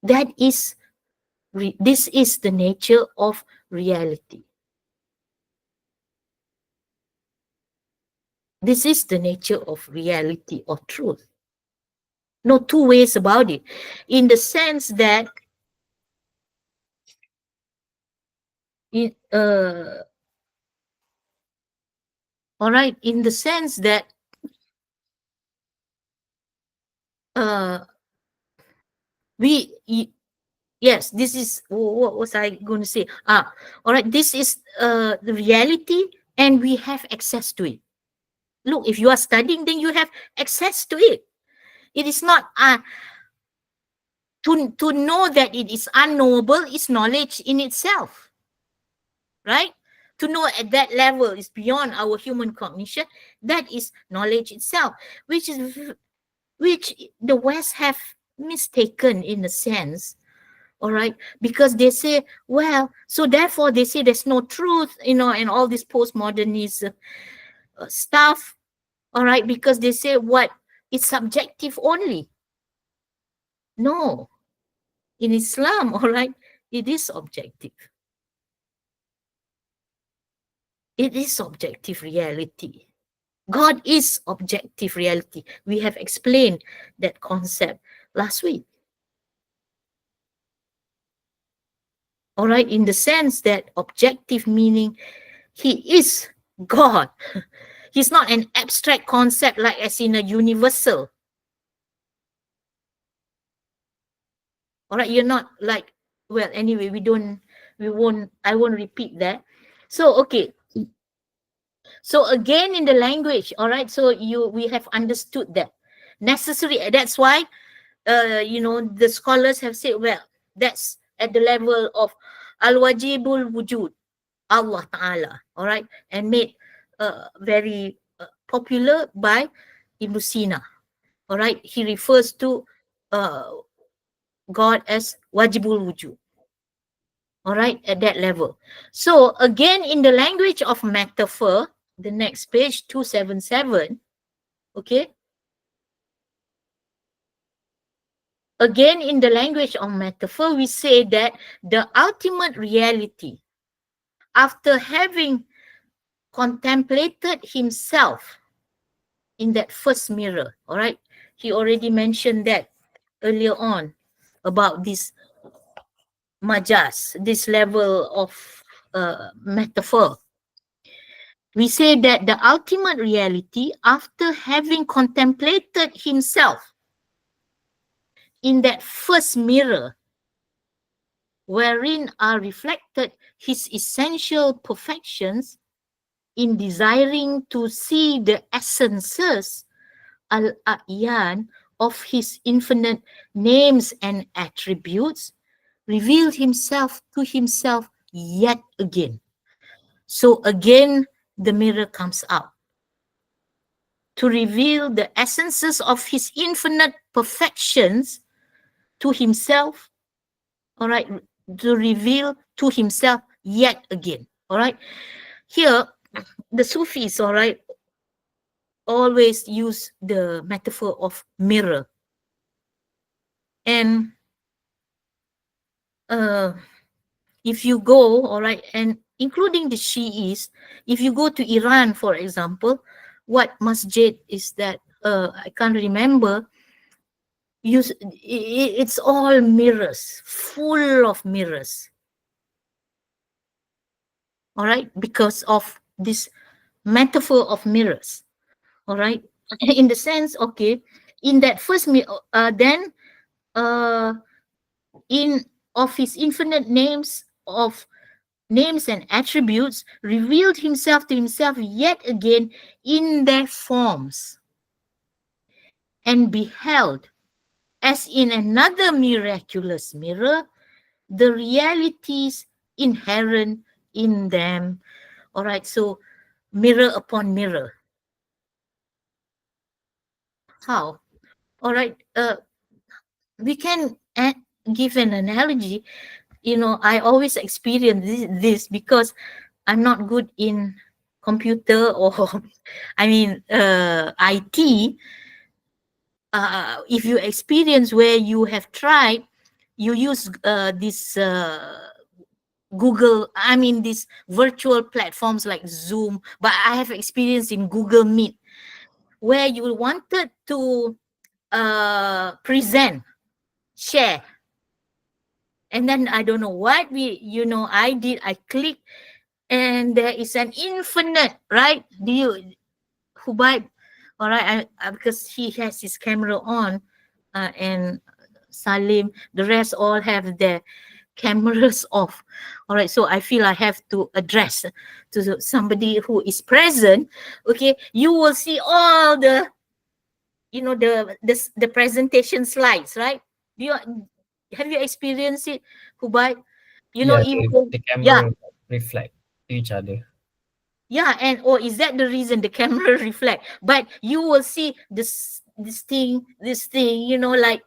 That is, this is the nature of reality. This is the nature of reality or truth. No two ways about it. In the sense that, all right, in the sense that, yes, this is, what was I going to say? All right, this is the reality, and we have access to it. Look, if you are studying, then you have access to it. It is not to know that it is unknowable is knowledge in itself, right? To know at that level is beyond our human cognition. That is knowledge itself, which the West have mistaken in a sense. All right, because they say, well, so therefore they say there's no truth, and all this postmodernist stuff. All right, because they say what, it's subjective only. No, in Islam, all right, it is objective. It is objective reality. God is objective reality. We have explained that concept last week. All right, in the sense that objective meaning he is God. He's not an abstract concept like as in a universal. All right, you're not like, well, anyway, I won't repeat that. So, okay. So again, in the language, all right, so we have understood that. Necessary, that's why, the scholars have said, well, that's at the level of al-wajibul wujud, Allah Ta'ala, all right, and made very popular by Ibn Sina, all right. He refers to God as wajibul wujud, all right, at that level. So again, in the language of metaphor, the next page, 277, okay. Again, in the language of metaphor, we say that the ultimate reality, after having contemplated himself in that first mirror, all right, he already mentioned that earlier on about this majas, this level of metaphor. We say that the ultimate reality, after having contemplated himself in that first mirror, wherein are reflected his essential perfections, in desiring to see the essences, al-a'yan, of his infinite names and attributes, revealed himself to himself yet again. So again, the mirror comes out to reveal the essences of his infinite perfections to himself, all right, to reveal to himself yet again, all right. Here, the Sufis, all right, always use the metaphor of mirror. And if you go, all right, and including the Shi'is, if you go to Iran, for example, what masjid is that? I can't remember. It's all mirrors, full of mirrors. All right, because of this metaphor of mirrors. All right, in the sense, okay, in that first then in of his infinite names of names and attributes, revealed himself to himself yet again in their forms, and beheld, as in another miraculous mirror, the realities inherent in them. All right, so mirror upon mirror. How? All right, we can give an analogy. I always experience this because I'm not good in computer or IT. If you experience where you have tried, you use this Google, these virtual platforms like Zoom, but I have experience in Google Meet, where you wanted to present, share, and then I don't know what I did. I clicked, and there is an infinite, right? Hubaib, all right, because he has his camera on, and Salim, the rest all have their cameras off. All right, so I feel I have to address to somebody who is present. Okay, you will see all the the presentation slides, right? Have you experienced it, Hubai? Yeah, Even the yeah, camera reflect each other. yeah, and or is that the reason the camera reflect? But you will see this thing, like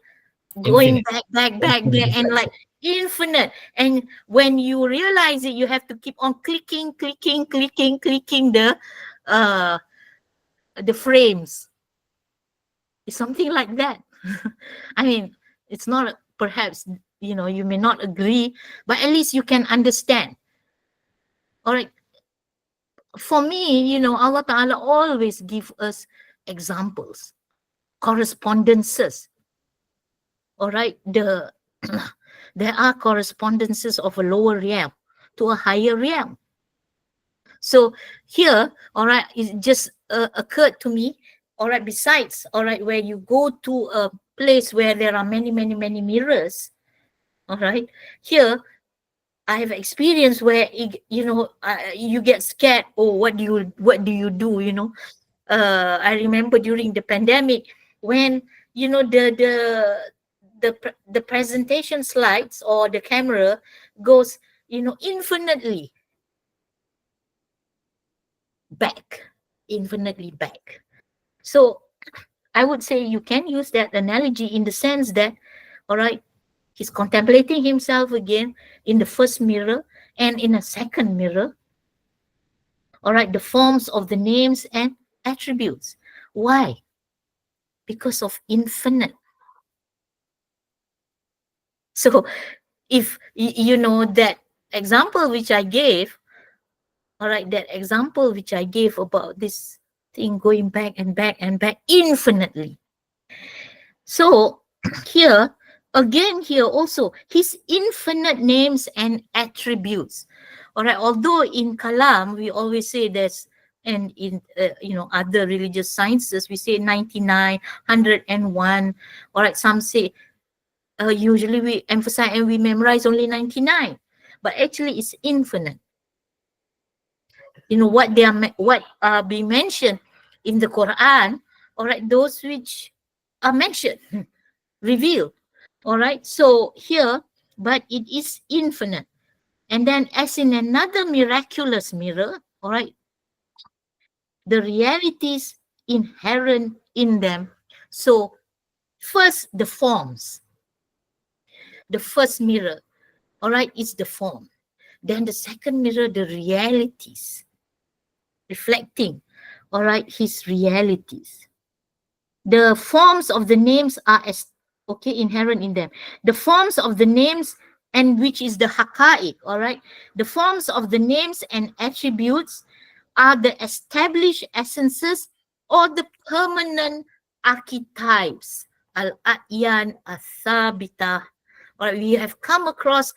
going Infinite. back, Infinite and like reflection. infinite. And when you realize it, you have to keep on clicking uh the frames. It's something like that. I mean, it's not perhaps you may not agree, but at least you can understand. All right. For me, Allah Ta'ala always give us examples, correspondences. All right. There are correspondences of a lower realm to a higher realm. So here, all right, it just occurred to me, all right, besides, all right, where you go to a place where there are many mirrors, all right, here I have experience where you get scared. Oh, what do you do? I remember during the pandemic when the presentation slides or the camera goes infinitely back. So I would say you can use that analogy in the sense that, all right, he's contemplating himself again in the first mirror and in a second mirror. All right, the forms of the names and attributes. Why? Because of infinite. So if that example which I gave, all right, that example which I gave about this thing going back and back infinitely. So here, again, here also, his infinite names and attributes. All right, although in Kalam, we always say there's, and in other religious sciences, we say 99, 101. All right, some say, usually we emphasize and we memorize only 99, but actually it's infinite. What are being mentioned in the Quran, all right, those which are mentioned, revealed. All right, so here, but it is infinite. And then, as in another miraculous mirror, all right, the realities inherent in them. So, first, the forms. The first mirror, all right, is the form. Then the second mirror, the realities, reflecting, all right, his realities. The forms of the names are inherent in them. The forms of the names, and which is the haqa'iq, all right? The forms of the names and attributes are the established essences or the permanent archetypes. Al-A'yan, Al-Thabita. All right, we have come across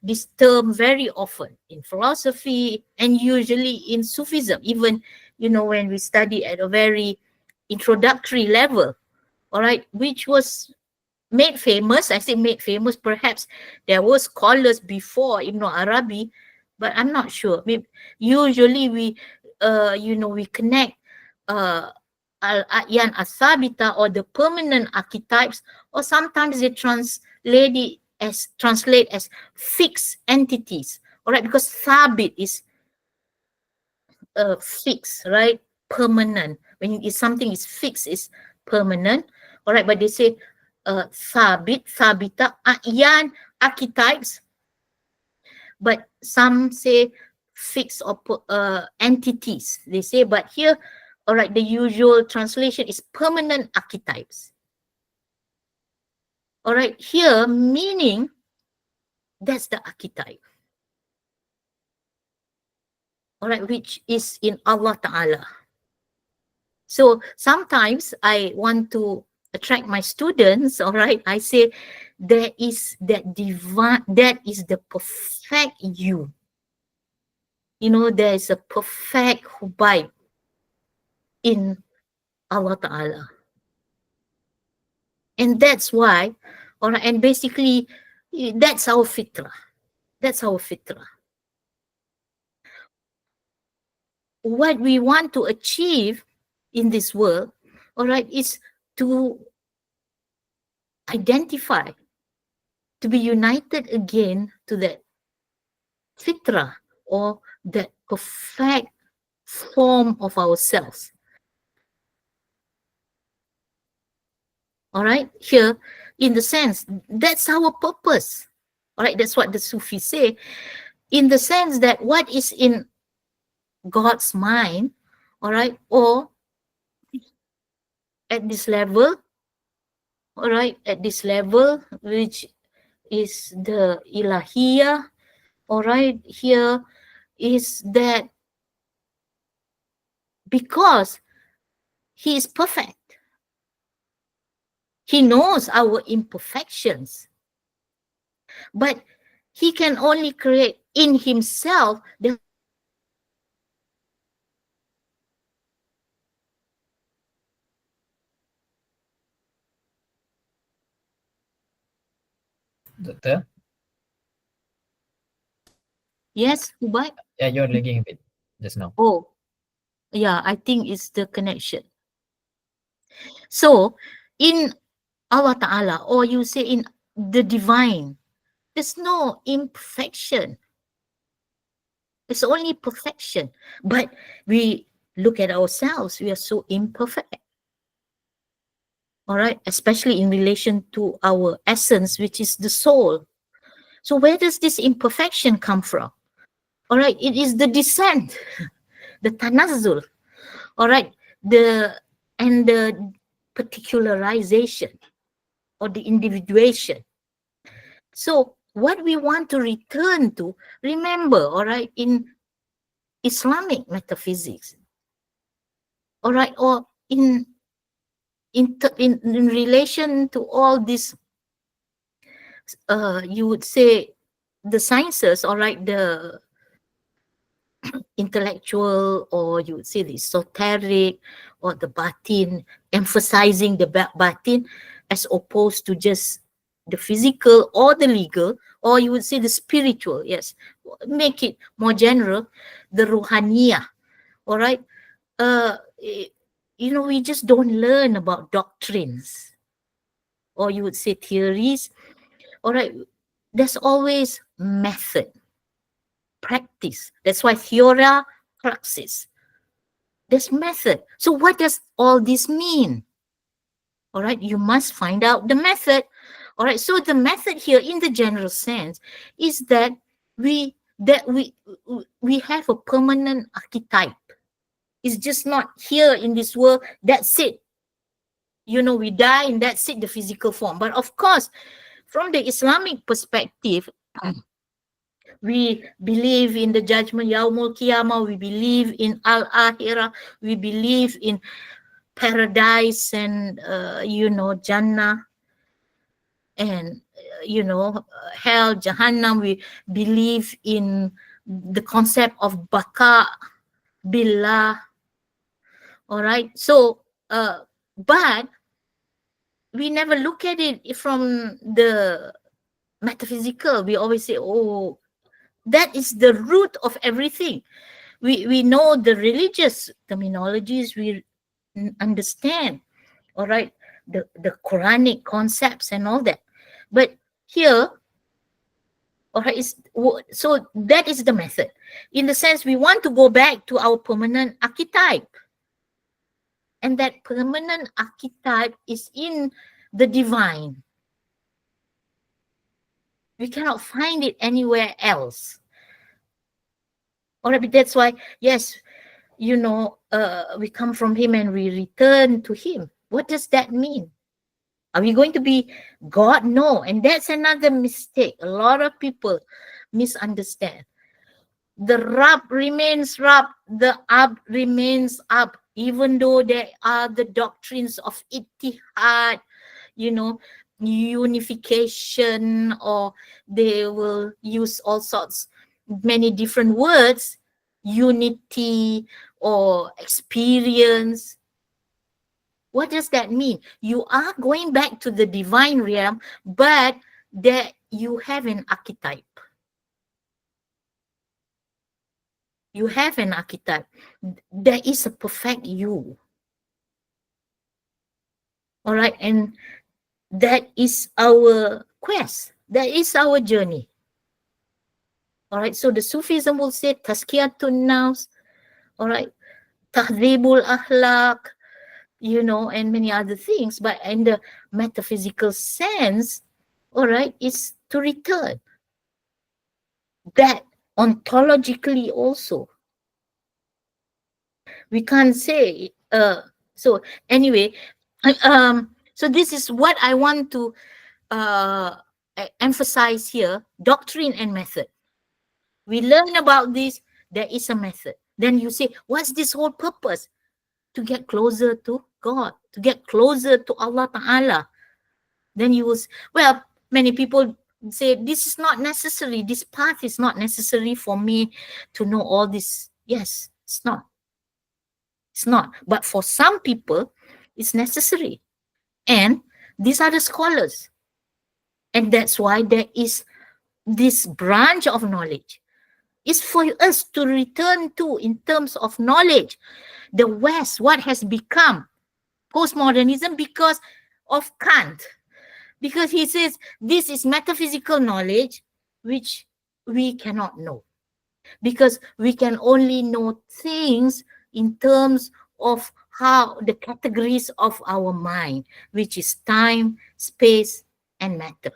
this term very often in philosophy and usually in Sufism, even, when we study at a very introductory level, all right, which was made famous. I say made famous, perhaps there were scholars before Ibn Arabi but I'm not sure. Usually we, we connect uh, al-a'yan as-sabita, or the permanent archetypes, or sometimes they translate as fixed entities. All right, because sabit is fixed, right? Permanent. When something is fixed, is permanent. All right, but they say sabit, sabita, a'yan, archetypes, but some say fixed or entities, they say. But here, all right, the usual translation is permanent archetypes. All right, here meaning that's the archetype. All right, which is in Allah Ta'ala. So sometimes I want to attract my students, all right, I say there is that divine, that is the perfect you. You know, there is a perfect hubayb in Allah Ta'ala. And that's why, all right, and basically that's our fitrah. That's our fitrah. What we want to achieve in this world, all right, is to identify, to be united again to that fitrah, or that perfect form of ourselves. All right, here, in the sense, that's our purpose. All right, that's what the Sufis say, in the sense that what is in God's mind, all right, or at this level, all right, at this level, which is the ilahiyah, all right, here is that because he is perfect, he knows our imperfections, but he can only create in himself the Doctor? yes, Hubai? Yeah, you're lagging a bit just now. Oh, yeah, I think it's the connection. So in Allah Ta'ala, or you say in the divine, there's no imperfection. It's only perfection. But we look at ourselves, we are so imperfect. All right, especially in relation to our essence, which is the soul. So where does this imperfection come from? All right, it is the descent, the tanazzul. All right, and the particularization, or the individuation. So what we want to return to, remember, all right, in Islamic metaphysics, all right, or in relation to all this, you would say the sciences, all right, the intellectual, or you would say the esoteric, or the batin, emphasizing the batin as opposed to just the physical or the legal, or you would say the spiritual, yes, make it more general, the ruhaniyah, all right. We just don't learn about doctrines, or you would say theories, all right. There's always method, practice. That's why theoria, praxis. There's method. So what does all this mean? All right, you must find out the method. All right, so the method here, in the general sense, is that we have a permanent archetype. It's just not here in this world. That's it. We die and that's it, the physical form. But of course, from the Islamic perspective, we believe in the judgment, Yaumul Qiyamah. We believe in Al-Akhirah. We believe in paradise and, Jannah. And, hell, Jahannam. We believe in the concept of Baka, Billah. All right. So, but we never look at it from the metaphysical. We always say, oh, That is the root of everything. We know the religious terminologies, we understand, all right, the Quranic concepts and all that. But here, all right, so that is the method. In the sense, we want to go back to our permanent archetype. And that permanent archetype is in the divine. We cannot find it anywhere else. All right, but that's why, yes, you know, we come from him and we return to him. What does that mean? Are we going to be God? No. And that's another mistake. A lot of people misunderstand. The Rab remains Rab, the Ab remains Ab, even though there are the doctrines of Ittihad, you know, unification, or they will use all sorts, many different words, unity or experience. What does that mean? You are going back to the divine realm, but that you have an archetype. You have an archetype. There is a perfect you. All right, and that is our quest. That is our journey. All right, so the Sufism will say Tazkiyatun Nafs, all right, Tahdhibul Akhlaq, you know, and many other things. But in the metaphysical sense, all right, is to return. That ontologically also. We can't say, so anyway, so this is what I want to emphasize here, doctrine and method. We learn about this, there is a method. Then you say, what's this whole purpose? To get closer to God, to get closer to Allah Ta'ala. Then you will, well, many people say, this is not necessary, this path is not necessary for me to know all this. Yes, it's not. It's not. But for some people, it's necessary. And these are the scholars. And that's why there is this branch of knowledge. It's for us to return to in terms of knowledge. The West, what has become postmodernism because of Kant. Because he says this is metaphysical knowledge which we cannot know. Because we can only know things in terms of how the categories of our mind, which is time, space, and matter.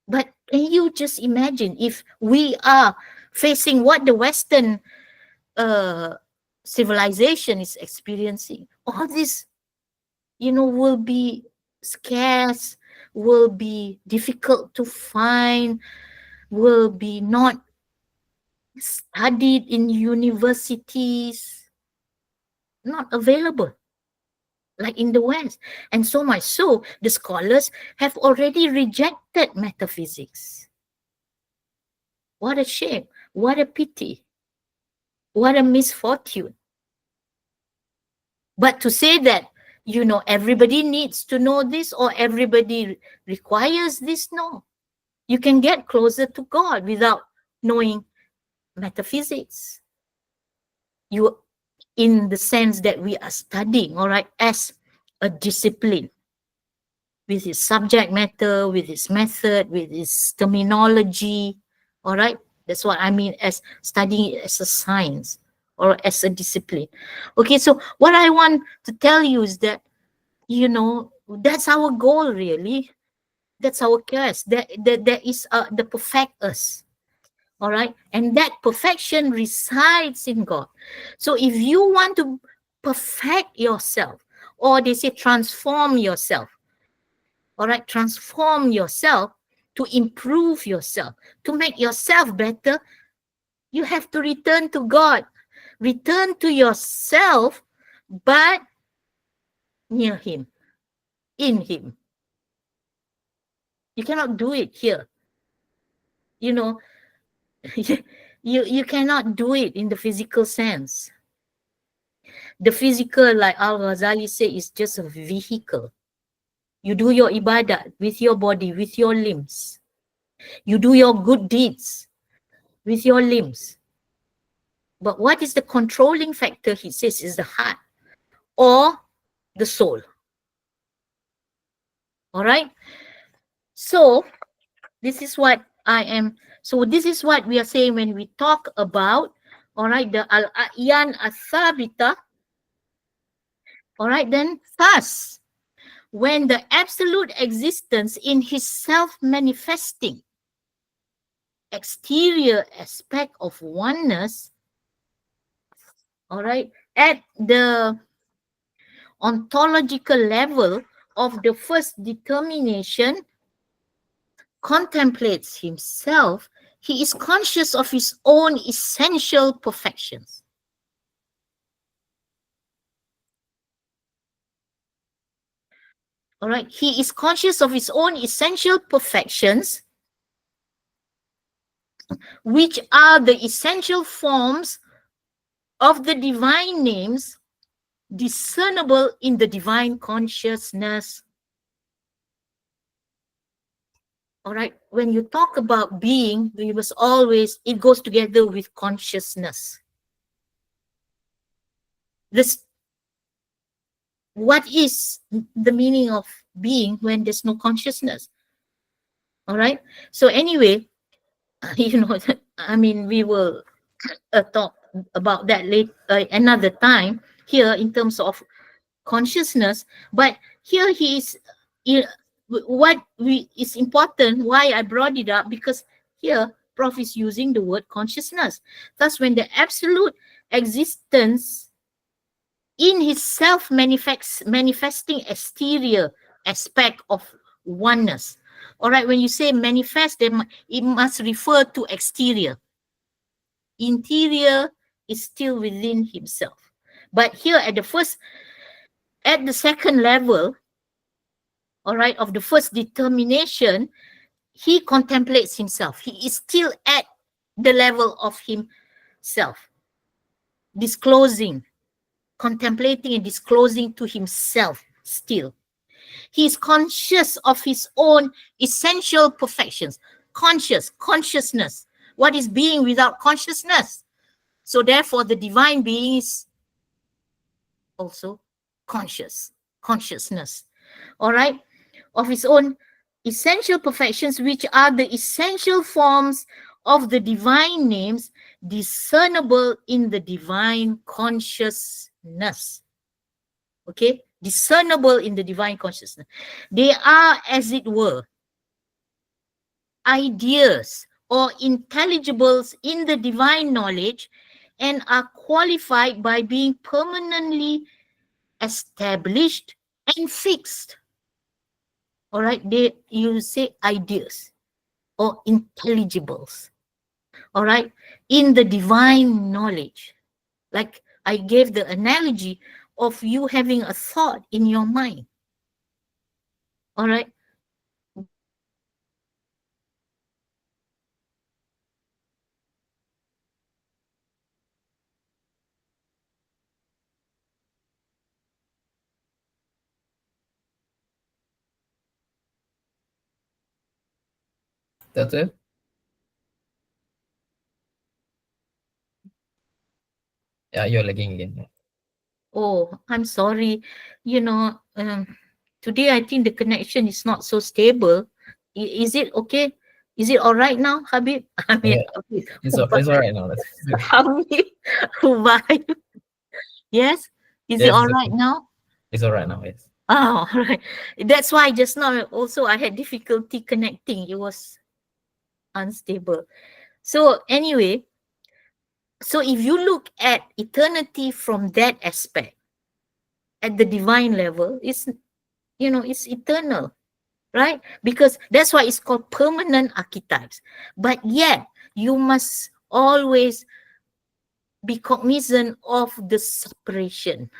But can you just imagine if we are facing what the Western civilization is experiencing? All this, you know, will be scarce, will be difficult to find, will be not studied in universities, not available like in the West. And so much so, the scholars have already rejected metaphysics. What a shame. What a pity. What a misfortune. But to say that, you know, everybody needs to know this or everybody requires this, no. You can get closer to God without knowing metaphysics. You, in the sense that we are studying, all right, as a discipline with its subject matter, with its method, with its terminology, all right? That's what I mean as studying it as a science or as a discipline. Okay, so what I want to tell you is that, you know, that's our goal really. That's our quest. There is the perfect us. All right. And that perfection resides in God. So if you want to perfect yourself, or they say transform yourself, all right, transform yourself to improve yourself, to make yourself better, you have to return to God. Return to yourself, but near Him, in Him. You cannot do it here. You know, you cannot do it in the physical sense. The physical, like Al-Ghazali say, is just a vehicle. You do your ibadah with your body, with your limbs. You do your good deeds with your limbs. But what is the controlling factor, he says, is the heart or the soul. All right. So this is what this is what we are saying when we talk about, all right, the al-a'yan al-thabita. All right, then thus, when the absolute existence in his self-manifesting exterior aspect of oneness, all right, at the ontological level of the first determination contemplates himself, he is conscious of his own essential perfections. All right, he is conscious of his own essential perfections, which are the essential forms of the divine names discernible in the divine consciousness. All right, when you talk about being, you must always, it goes together with consciousness. What is the meaning of being when there's no consciousness? All right, so anyway, I mean, we will talk about that later, another time here in terms of consciousness. But here is important, why I brought it up, because here Prof is using the word consciousness. Thus, when the absolute existence in his self-manifesting exterior aspect of oneness. All right, when you say manifest, it must refer to exterior. Interior is still within himself. But here at the second level, all right, of the first determination, he contemplates himself. He is still at the level of himself, disclosing, contemplating and disclosing to himself still. He is conscious of his own essential perfections. Consciousness. What is being without consciousness? So therefore, the divine being is also consciousness. All right? Of his own essential perfections, which are the essential forms of the divine names discernible in the divine consciousness. Okay? Discernible in the divine consciousness. They are, as it were, ideas or intelligibles in the divine knowledge and are qualified by being permanently established and fixed. All right, you say ideas or intelligibles. All right, in the divine knowledge. Like I gave the analogy of you having a thought in your mind. All right. That's it? Yeah, you're lagging again. Yeah. Oh, I'm sorry. You know, today I think the connection is not so stable. Is it okay? Is it all right now, Habib? I mean, Yeah, Habib, it's all right now. That's good. Habib, Hubai. Yes? Is it Yes, all it's right okay. now? It's all right now. Yes. Oh, all right. That's why just now also I had difficulty connecting. It was unstable. So anyway, so if you look at eternity from that aspect, at the divine level, it's eternal, right? Because that's why it's called permanent archetypes. But yet you must always be cognizant of the separation.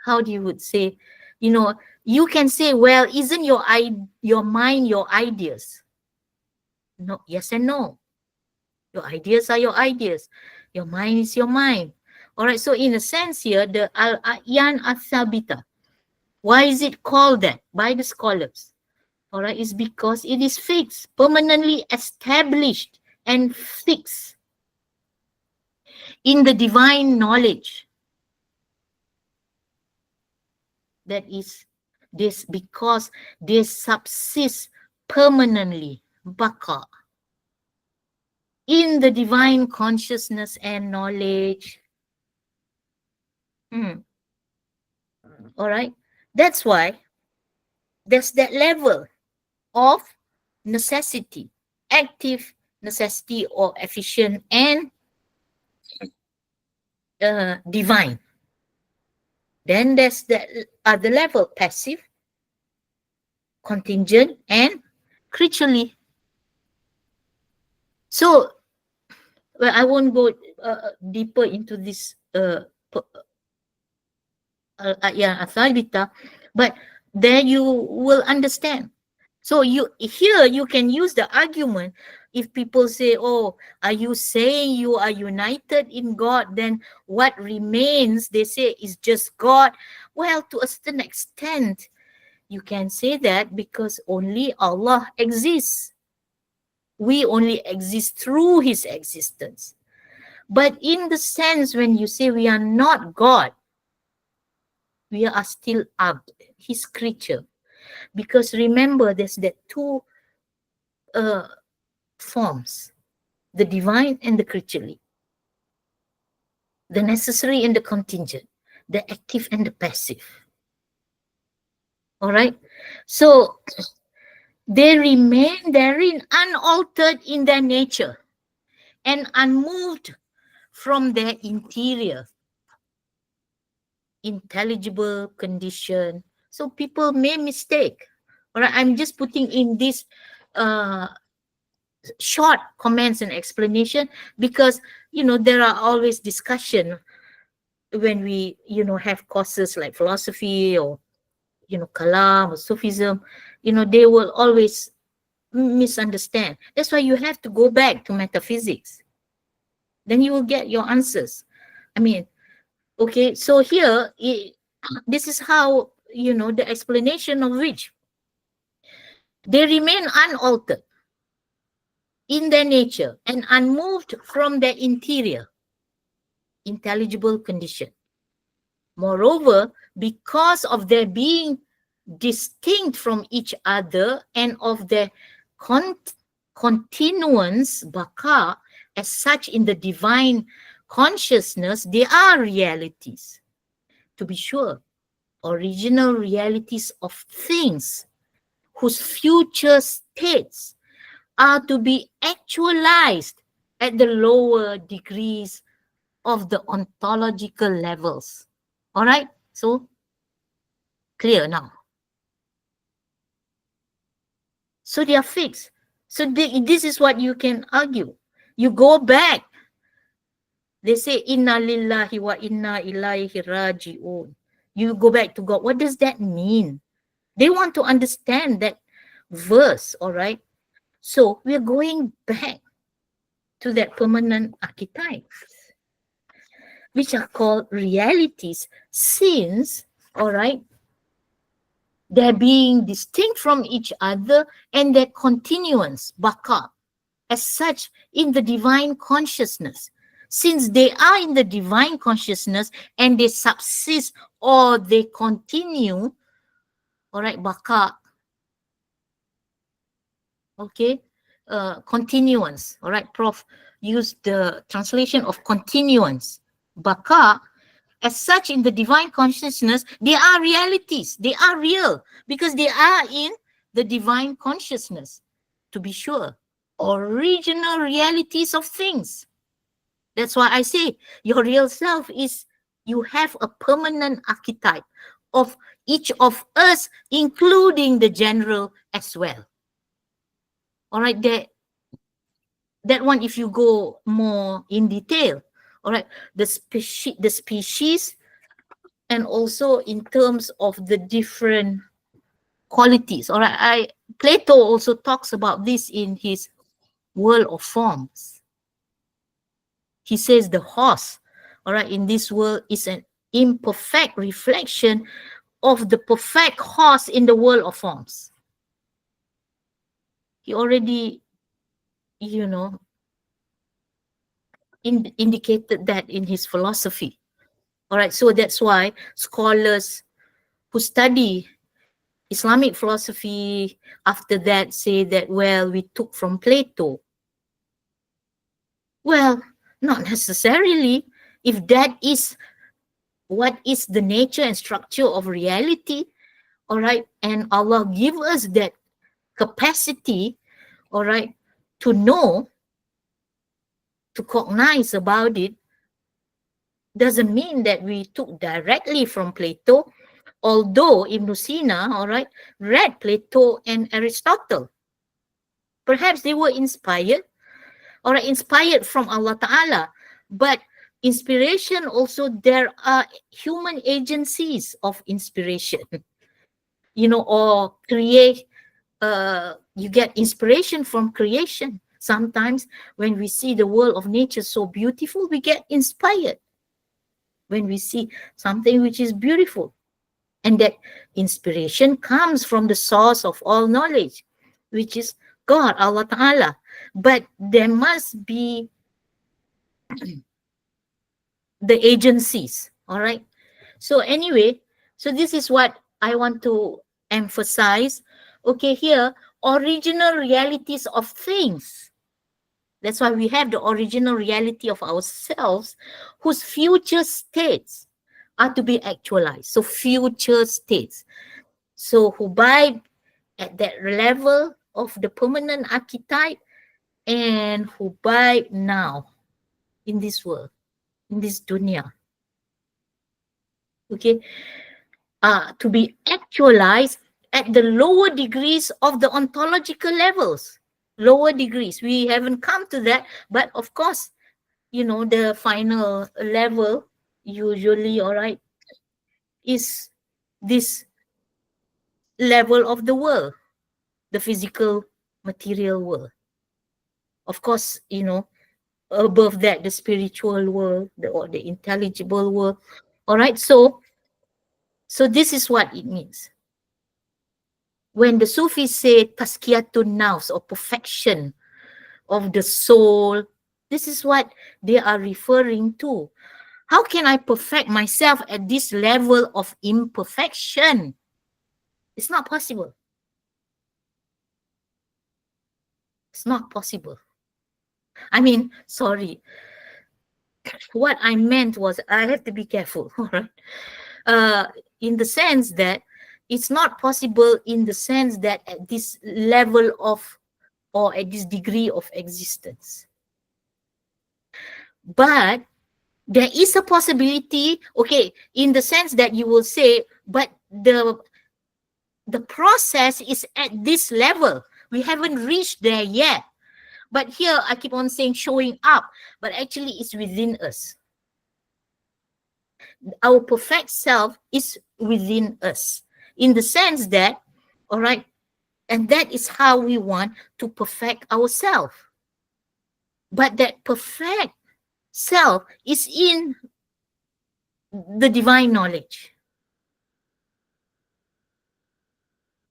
How do you would say, you can say, well, isn't your mind your ideas? No, yes and no. Your ideas are your ideas. Your mind is your mind. All right. So in a sense here, the al-a'yan al-thabita. Why is it called that by the scholars? all right, is because it is fixed, permanently established and fixed in the divine knowledge. That is this because they subsist permanently, baqa, in the divine consciousness and knowledge. All right. That's why there's that level of necessity, active necessity or efficient and divine. Then there's the other level, passive, contingent, and creaturely. So, well, I won't go deeper into this authorita, but there you will understand. So you can use the argument. If people say, oh, are you saying you are united in God, then what remains, they say, is just God. Well, to a certain extent, you can say that because only Allah exists. We only exist through his existence. But in the sense when you say we are not God, we are still abd, his creature. Because remember, there's the two forms, the divine and the creaturely, the necessary and the contingent, the active and the passive. All right. So they remain therein unaltered in their nature and unmoved from their interior, intelligible condition. So people may mistake. All right. I'm just putting in this short comments and explanation because there are always discussion when we have courses like philosophy or kalam or Sufism. They will always misunderstand. That's why you have to go back to metaphysics, then you will get your answers. I mean, okay, so here this is how the explanation of which they remain unaltered in their nature and unmoved from their interior, intelligible condition. Moreover, because of their being distinct from each other and of their continuance, baqa, as such in the divine consciousness, they are realities. To be sure, original realities of things whose future states are to be actualized at the lower degrees of the ontological levels. All right, so clear now. So they are fixed. So this is what you can argue. You go back. They say, Inna lillahi wa inna ilaihi raji'un. You go back to God. What does that mean? They want to understand that verse, all right? So we're going back to that permanent archetypes, which are called realities, since, all right, they're being distinct from each other and their continuance, baqa, as such in the divine consciousness. Since they are in the divine consciousness and they subsist or they continue, all right, baqa, okay, continuance, all right, Prof used the translation of continuance, baqa, as such in the divine consciousness, they are realities, they are real because they are in the divine consciousness, to be sure, original realities of things. That's why I say your real self is, you have a permanent archetype of each of us, including the general as well. All right, that one, if you go more in detail, all right, the species, and also in terms of the different qualities. All right, Plato also talks about this in his World of Forms. He says the horse, all right, in this world is an imperfect reflection of the perfect horse in the world of forms. he already, indicated that in his philosophy. All right, so that's why scholars who study Islamic philosophy after that say that, well, we took from Plato. Well, not necessarily. If that is what is the nature and structure of reality, all right, and Allah give us that capacity, all right, to know, to cognize about it, doesn't mean that we took directly from Plato, although Ibn Sina, all right, read Plato and Aristotle. Perhaps they were inspired, or inspired from Allah Ta'ala, but inspiration also, there are human agencies of inspiration, or you get inspiration from creation. Sometimes when we see the world of nature so beautiful, we get inspired when we see something which is beautiful. And that inspiration comes from the source of all knowledge, which is God, Allah Ta'ala. But there must be the agencies, all right? So anyway, so this is what I want to emphasize. Okay, here, original realities of things. That's why we have the original reality of ourselves, whose future states are to be actualized. So future states. So who by at that level of the permanent archetype, and who by now in this world, in this dunya. Okay, to be actualized at the lower degrees of the ontological levels. Lower degrees. We haven't come to that, but of course, the final level usually, all right, is this level of the world, the physical material world. Of course, above that, the spiritual world, or the intelligible world. All right, so this is what it means. When the Sufis say tazkiyatun nafs, or perfection of the soul, this is what they are referring to. How can I perfect myself at this level of imperfection? It's not possible. It's not possible. I mean, sorry. What I meant was, I have to be careful, all right? In the sense that it's not possible, in the sense that at this level of, or at this degree of existence. But there is a possibility, okay, in the sense that you will say, but the process is at this level. We haven't reached there yet. But here I keep on saying showing up, but actually it's within us. Our perfect self is within us, in the sense that, all right, and that is how we want to perfect ourselves. But that perfect self is in the divine knowledge.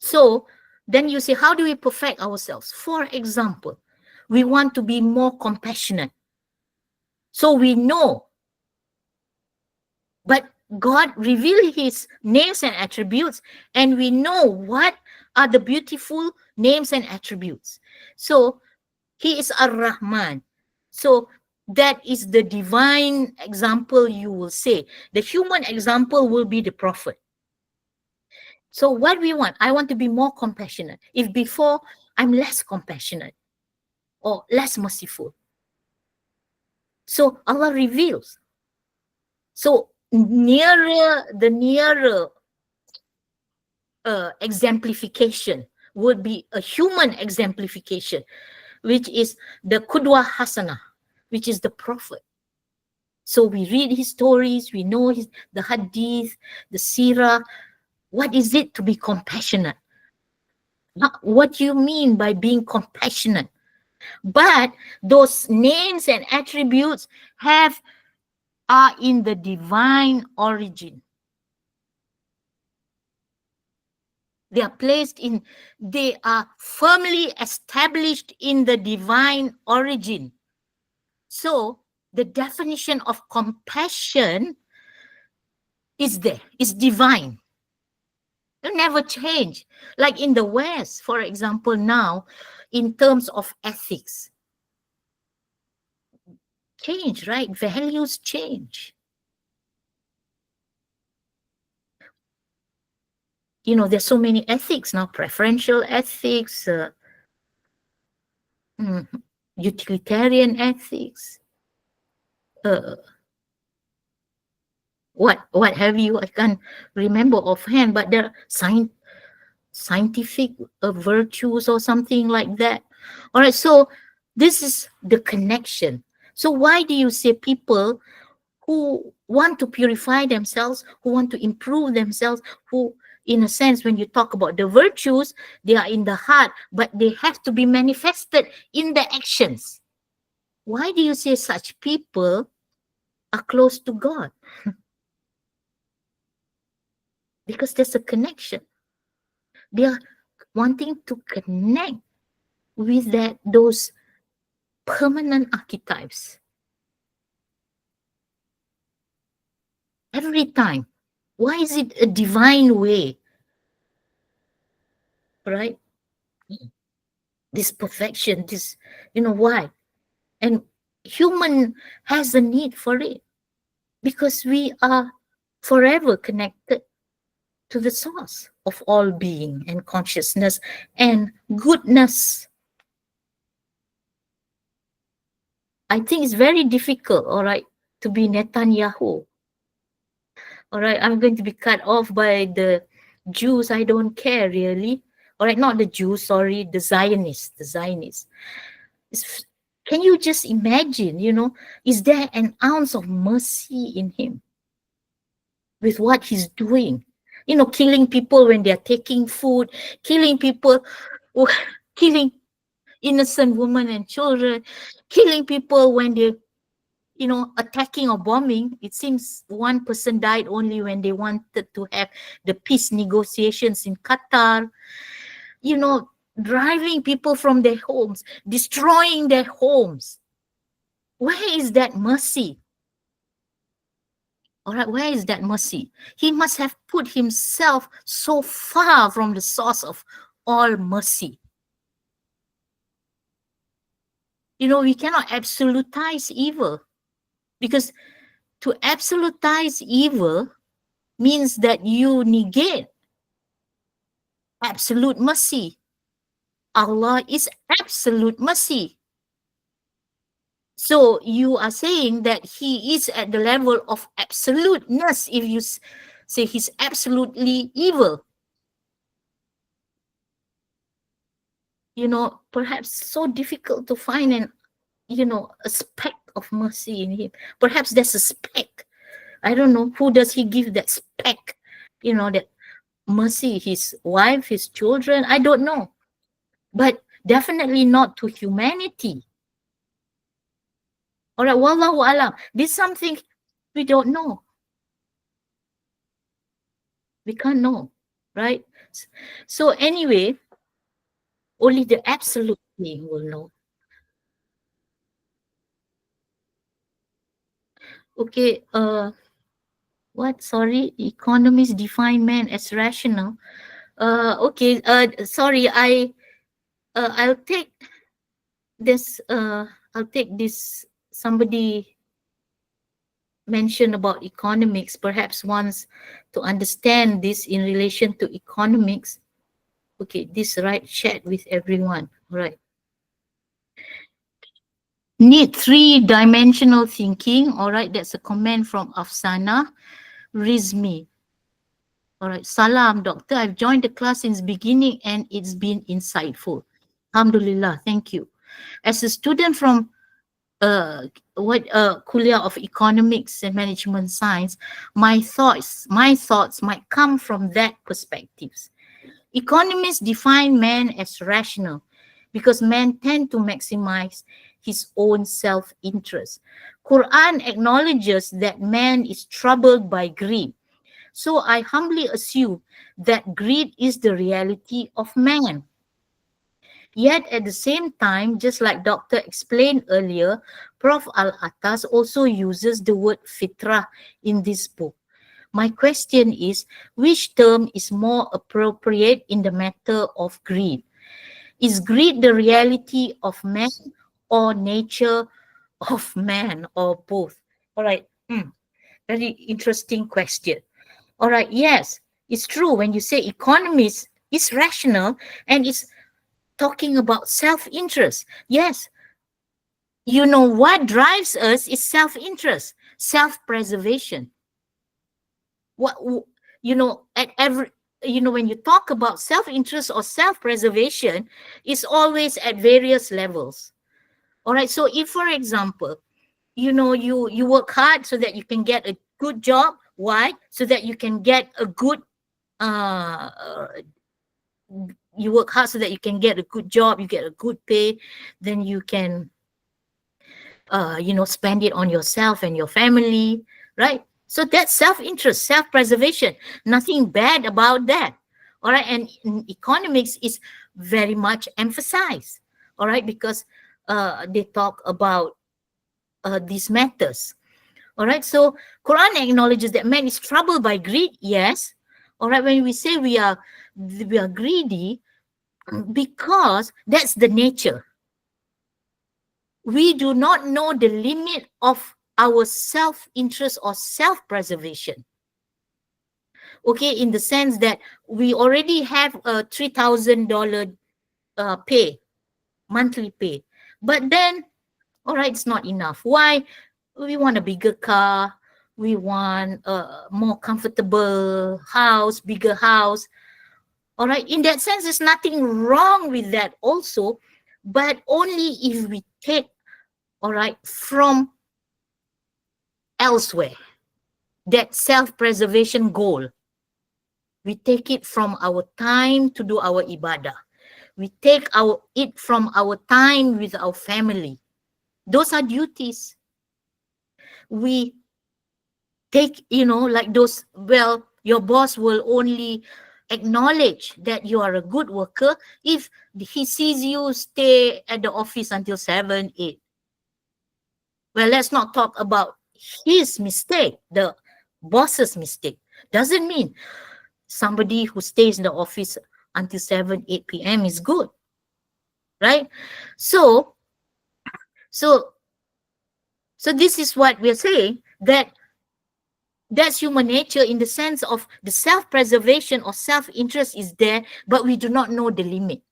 So then you say, how do we perfect ourselves? For example, we want to be more compassionate. So we know, but God revealed his names and attributes, and we know what are the beautiful names and attributes. So he is Ar-Rahman. So that is the divine example, you will say. The human example will be the Prophet. So what we want, I want to be more compassionate. If before I'm less compassionate or less merciful. So Allah reveals. So the nearer exemplification would be a human exemplification, which is the Qudwa Hasana, which is the Prophet. So we read his stories, we know the Hadith, the Sirah. What is it to be compassionate? What do you mean by being compassionate? But those names and attributes are in the divine origin. They are placed in, they are firmly established in the divine origin. So the definition of compassion is there, is divine. It never change. Like in the West, for example, now, in terms of ethics, change, right? Values change. You know, there's so many ethics now, preferential ethics, utilitarian ethics, uh, what have you? I can't remember offhand, but there are scientific virtues or something like that. All right, so this is the connection. So why do you say people who want to purify themselves, who want to improve themselves, who, in a sense, when you talk about the virtues, they are in the heart, but they have to be manifested in the actions? Why do you say such people are close to God? Because there's a connection. They are wanting to connect with those permanent archetypes. Every time. Why is it a divine way? Right? This perfection, this, why? And human has a need for it because we are forever connected to the source of all being and consciousness and goodness. I think it's very difficult, all right, to be Netanyahu. All right, I'm going to be cut off by the Jews. I don't care really. All right, not the Jews, sorry, the Zionists. The Zionists. Can you just imagine, is there an ounce of mercy in him with what he's doing? Killing people when they're taking food, killing people, killing innocent women and children, killing people when they're, attacking or bombing. It seems one person died only when they wanted to have the peace negotiations in Qatar. Driving people from their homes, destroying their homes. Where is that mercy? All right, where is that mercy? He must have put himself so far from the source of all mercy. We cannot absolutize evil, because to absolutize evil means that you negate absolute mercy. Allah is absolute mercy. So you are saying that he is at the level of absoluteness if you say he's absolutely evil. Perhaps so difficult to find a speck of mercy in him. Perhaps there's a speck. I don't know. Who does he give that speck? That mercy, his wife, his children? I don't know. But definitely not to humanity. All right, wallahu alam. This is something we don't know. We can't know, right? So anyway, only the absolute being will know. Okay, what? Sorry, economists define man as rational. Okay, sorry, I'll take this, somebody mentioned about economics, perhaps wants to understand this in relation to economics. Okay, this, right, shared with everyone, right? Need three-dimensional thinking, all right, that's a comment from Afsana Rizmi. All right, salam, doctor. I've joined the class since beginning and it's been insightful. Alhamdulillah, thank you. As a student from Kuliah of Economics and Management Science, my thoughts might come from that perspectives. Economists define man as rational because men tend to maximize his own self-interest. Quran acknowledges that man is troubled by greed. So I humbly assume that greed is the reality of man. Yet at the same time, just like Doctor explained earlier, Prof. Al-Attas also uses the word fitrah in this book. My question is, which term is more appropriate in the matter of greed? Is greed the reality of man or nature of man, or both? All right. Very interesting question. All right. Yes, it's true when you say economists is rational and it's talking about self-interest. Yes, what drives us is self-interest, self-preservation. What at every when you talk about self-interest or self-preservation, it's always at various levels. All right. So if, for example, you work hard so that you can get a good job. Why? So that you can get a good uh you work hard so that you can get a good job, you get a good pay, then you can spend it on yourself and your family, right? So that's self-interest, self-preservation. Nothing bad about that. All right. And in economics is very much emphasized. All right, because they talk about these matters. All right. So Quran acknowledges that man is troubled by greed. Yes. All right. When we say we are greedy, because that's the nature. We do not know the limit of our self-interest or self-preservation. Okay, in the sense that we already have a $3,000 pay, monthly pay. But then, all right, it's not enough. Why? We want a bigger car. We want a more comfortable house, bigger house. All right, in that sense, there's nothing wrong with that also, but only if we take, all right, from elsewhere, that self-preservation goal. We take it from our time to do our ibadah. We take it from our time with our family. Those are duties. We take, like those, well, your boss will only acknowledge that you are a good worker if he sees you stay at the office until 7, 8. Well, let's not talk about his mistake, the boss's mistake. Doesn't mean somebody who stays in the office until 7, 8 p.m. is good. Right? So this is what we're saying, that that's human nature in the sense of the self-preservation or self-interest is there, but we do not know the limit.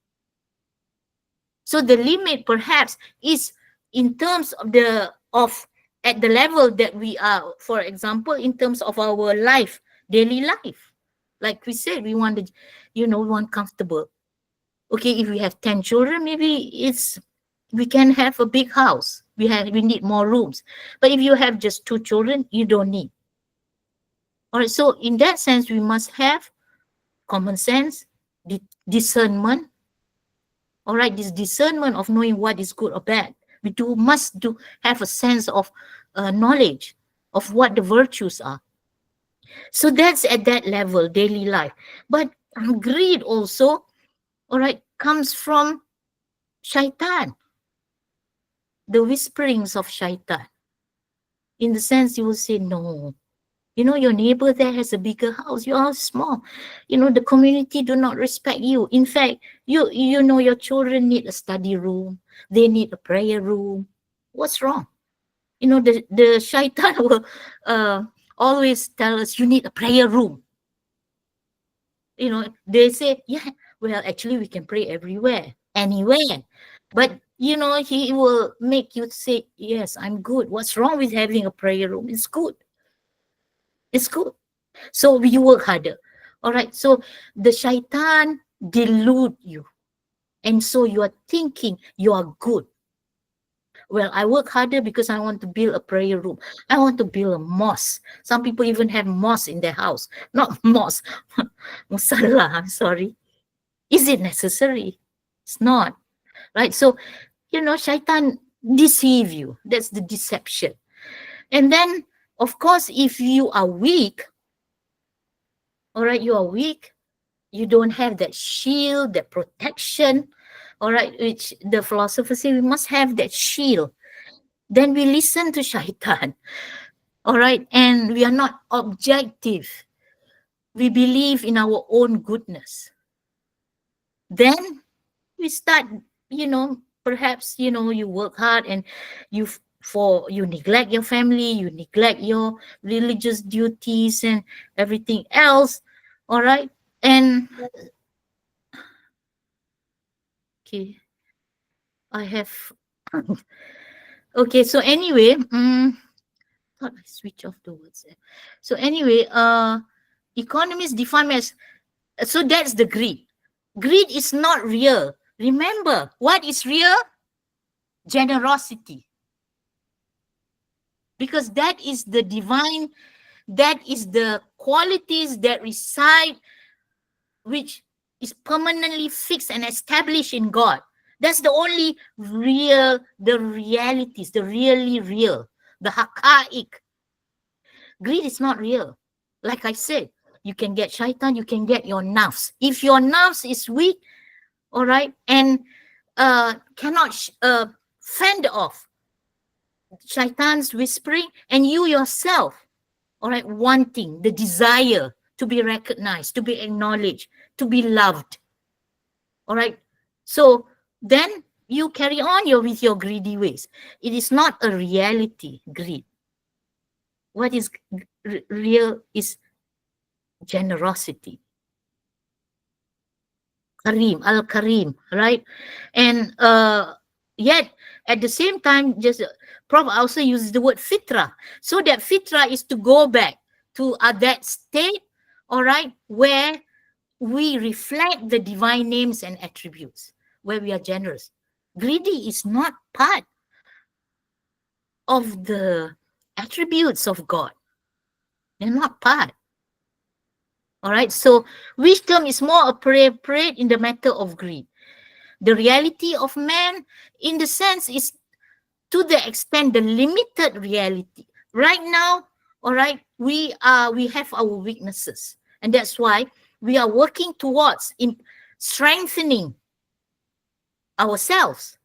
So the limit perhaps is in terms of at the level that we are, for example, in terms of our life, daily life. Like we said, we want to, we want comfortable. Okay, if we have 10 children, maybe we can have a big house. We need more rooms. But if you have just 2 children, you don't need. All right, so in that sense, we must have common sense, discernment. All right, this discernment of knowing what is good or bad. We must have a sense of knowledge of what the virtues are. So that's at that level, daily life. But greed also, all right, comes from shaitan, the whisperings of shaitan. In the sense, you will say, no, your neighbor there has a bigger house, you are small. The community do not respect you. In fact, your children need a study room, they need a prayer room. What's wrong? The shaitan will always tell us, you need a prayer room. They say, yeah, well, actually we can pray everywhere, anywhere. But he will make you say, yes, I'm good. What's wrong with having a prayer room? It's good. It's good. So you work harder. All right. So the shaitan delude you. And so you are thinking you are good. Well, I work harder because I want to build a prayer room. I want to build a mosque. Some people even have mosque in their house. Not mosque. Musalla, I'm sorry. Is it necessary? It's not. Right? So, shaitan deceive you. That's the deception. And then, of course, if you are weak, All right, you are weak. You don't have that shield, that protection. All right, which the philosophers say we must have that shield. Then we listen to shaitan. All right, and we are not objective. We believe in our own goodness. Then we start, perhaps, you work hard and you neglect your family, you neglect your religious duties and everything else. All right. And okay, I have okay, so anyway, thought I switch off the words there. So anyway, economists define as, so that's the greed. Greed is not real. Remember, what is real? Generosity. Because that is the divine, that is the qualities that reside, which is permanently fixed and established in God. That's the only real, the realities, the really real, the haqa'iq. Greed is not real. Like I said, you can get shaitan, you can get your nafs. If your nafs is weak, all right, and cannot fend off shaitan's whispering, and you yourself, all right, wanting the desire to be recognized, to be acknowledged, to be loved, all right, so then you carry on with your greedy ways. It is not a reality, greed. What is real is generosity. Karim, Al-Karim, right? And yet, at the same time, just Prof also uses the word fitra. So that fitra is to go back to that state, all right, where we reflect the divine names and attributes, where we are generous. Greedy is not part of the attributes of God. They're not part. All right, so which term is more appropriate in the matter of greed? The reality of man, in the sense, is to the extent the limited reality. Right now, all right, we have our weaknesses, and that's why we are working towards in strengthening ourselves,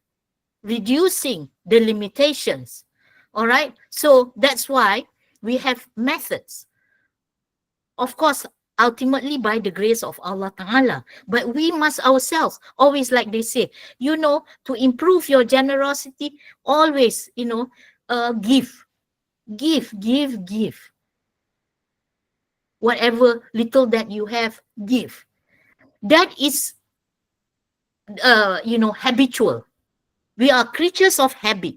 reducing the limitations. All right, so that's why we have methods. Of course, ultimately by the grace of Allah Ta'ala. But we must ourselves, always, like they say, to improve your generosity, always, give. Whatever little that you have, give. That is, habitual. We are creatures of habit.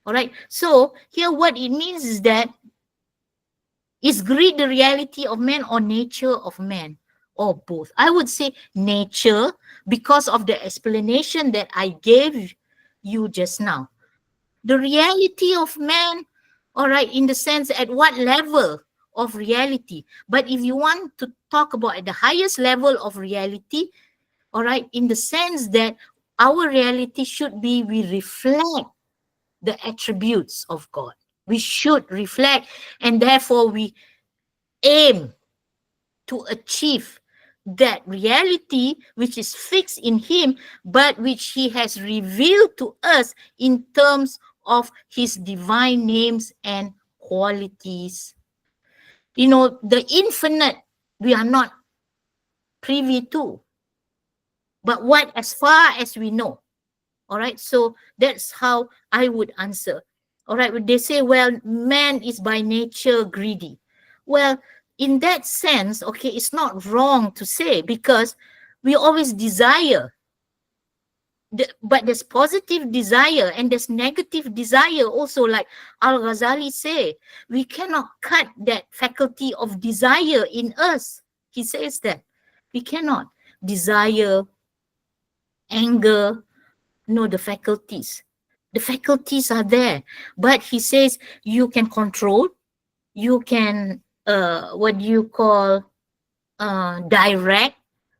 All right. So here what it means is that, is greed the reality of man or nature of man, or both? I would say nature, because of the explanation that I gave you just now. The reality of man, all right, in the sense at what level of reality. But if you want to talk about at the highest level of reality, all right, in the sense that our reality should be, we reflect the attributes of God. We should reflect, and therefore we aim to achieve that reality which is fixed in Him, but which He has revealed to us in terms of His divine names and qualities. The infinite, we are not privy to, but what as far as we know. All right, so that's how I would answer. All right, they say, well, man is by nature greedy. Well, in that sense, okay, it's not wrong to say, because we always desire. But there's positive desire and there's negative desire also, like Al-Ghazali say. We cannot cut that faculty of desire in us. He says that. We cannot. Desire, anger, the faculties. The faculties are there. But he says you can control, you can, direct.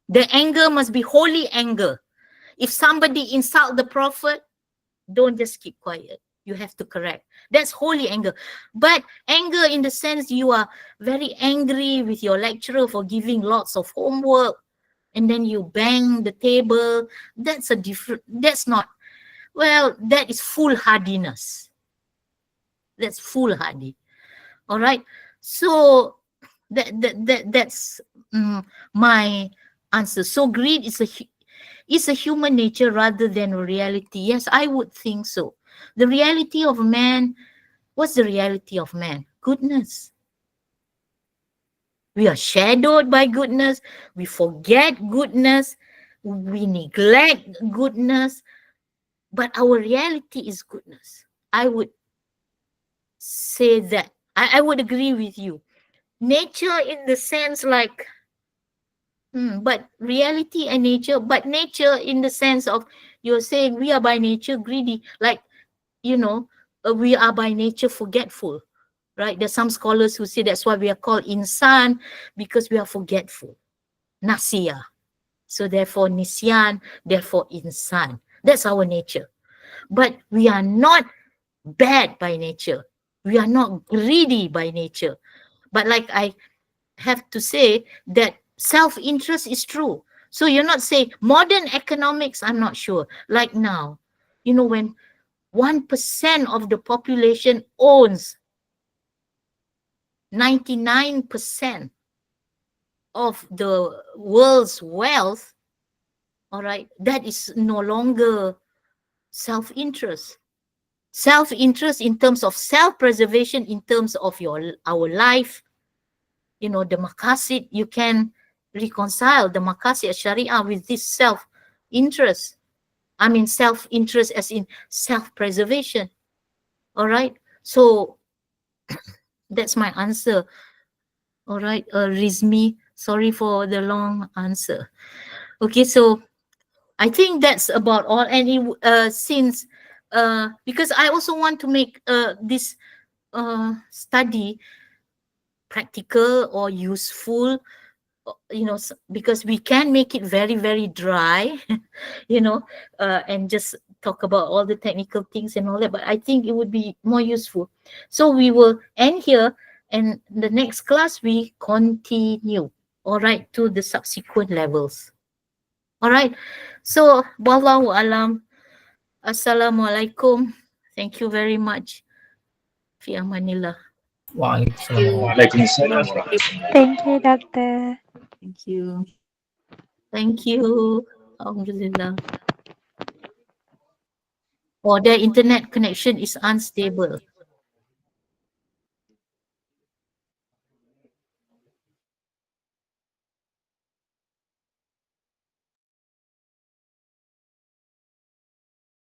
The anger must be holy anger. If somebody insult the Prophet, don't just keep quiet. You have to correct. That's holy anger. But anger in the sense you are very angry with your lecturer for giving lots of homework and then you bang the table. That's a different, that's not, well, that is foolhardiness. That's foolhardy. All right. So that's my answer. So greed is a human nature rather than a reality. Yes, I would think so. The reality of man, what's the reality of man? Goodness. We are shadowed by goodness. We forget goodness. We neglect goodness. But our reality is goodness. I would say that. I would agree with you. Nature in the sense like, but reality and nature, but nature in the sense of you're saying we are by nature greedy. Like, we are by nature forgetful, right? There's some scholars who say that's why we are called insan, because we are forgetful. Nasiya. So therefore nisyan, therefore insan. That's our nature. But we are not bad by nature. We are not greedy by nature. But like I have to say that self-interest is true. So you're not saying modern economics, I'm not sure. Like now, when 1% of the population owns 99% of the world's wealth, all right, that is no longer self-interest. Self-interest in terms of self-preservation, in terms of our life, the maqasid, you can reconcile the maqasid sharia with this self-interest. I mean, self-interest as in self-preservation. All right. So that's my answer. All right, Rizmi, sorry for the long answer. Okay, so I think that's about all. And since because I also want to make this study practical or useful, because we can make it very, very dry, and just talk about all the technical things and all that. But I think it would be more useful. So we will end here, and the next class we continue, all right, to the subsequent levels. All right. So, wallahu alam. Assalamualaikum. Thank you very much. Fi amanillah. Waalaikumsalam. Waalaikumsalam. Thank you, Doctor. Thank you. Thank you. Alhamdulillah. Or their internet connection is unstable.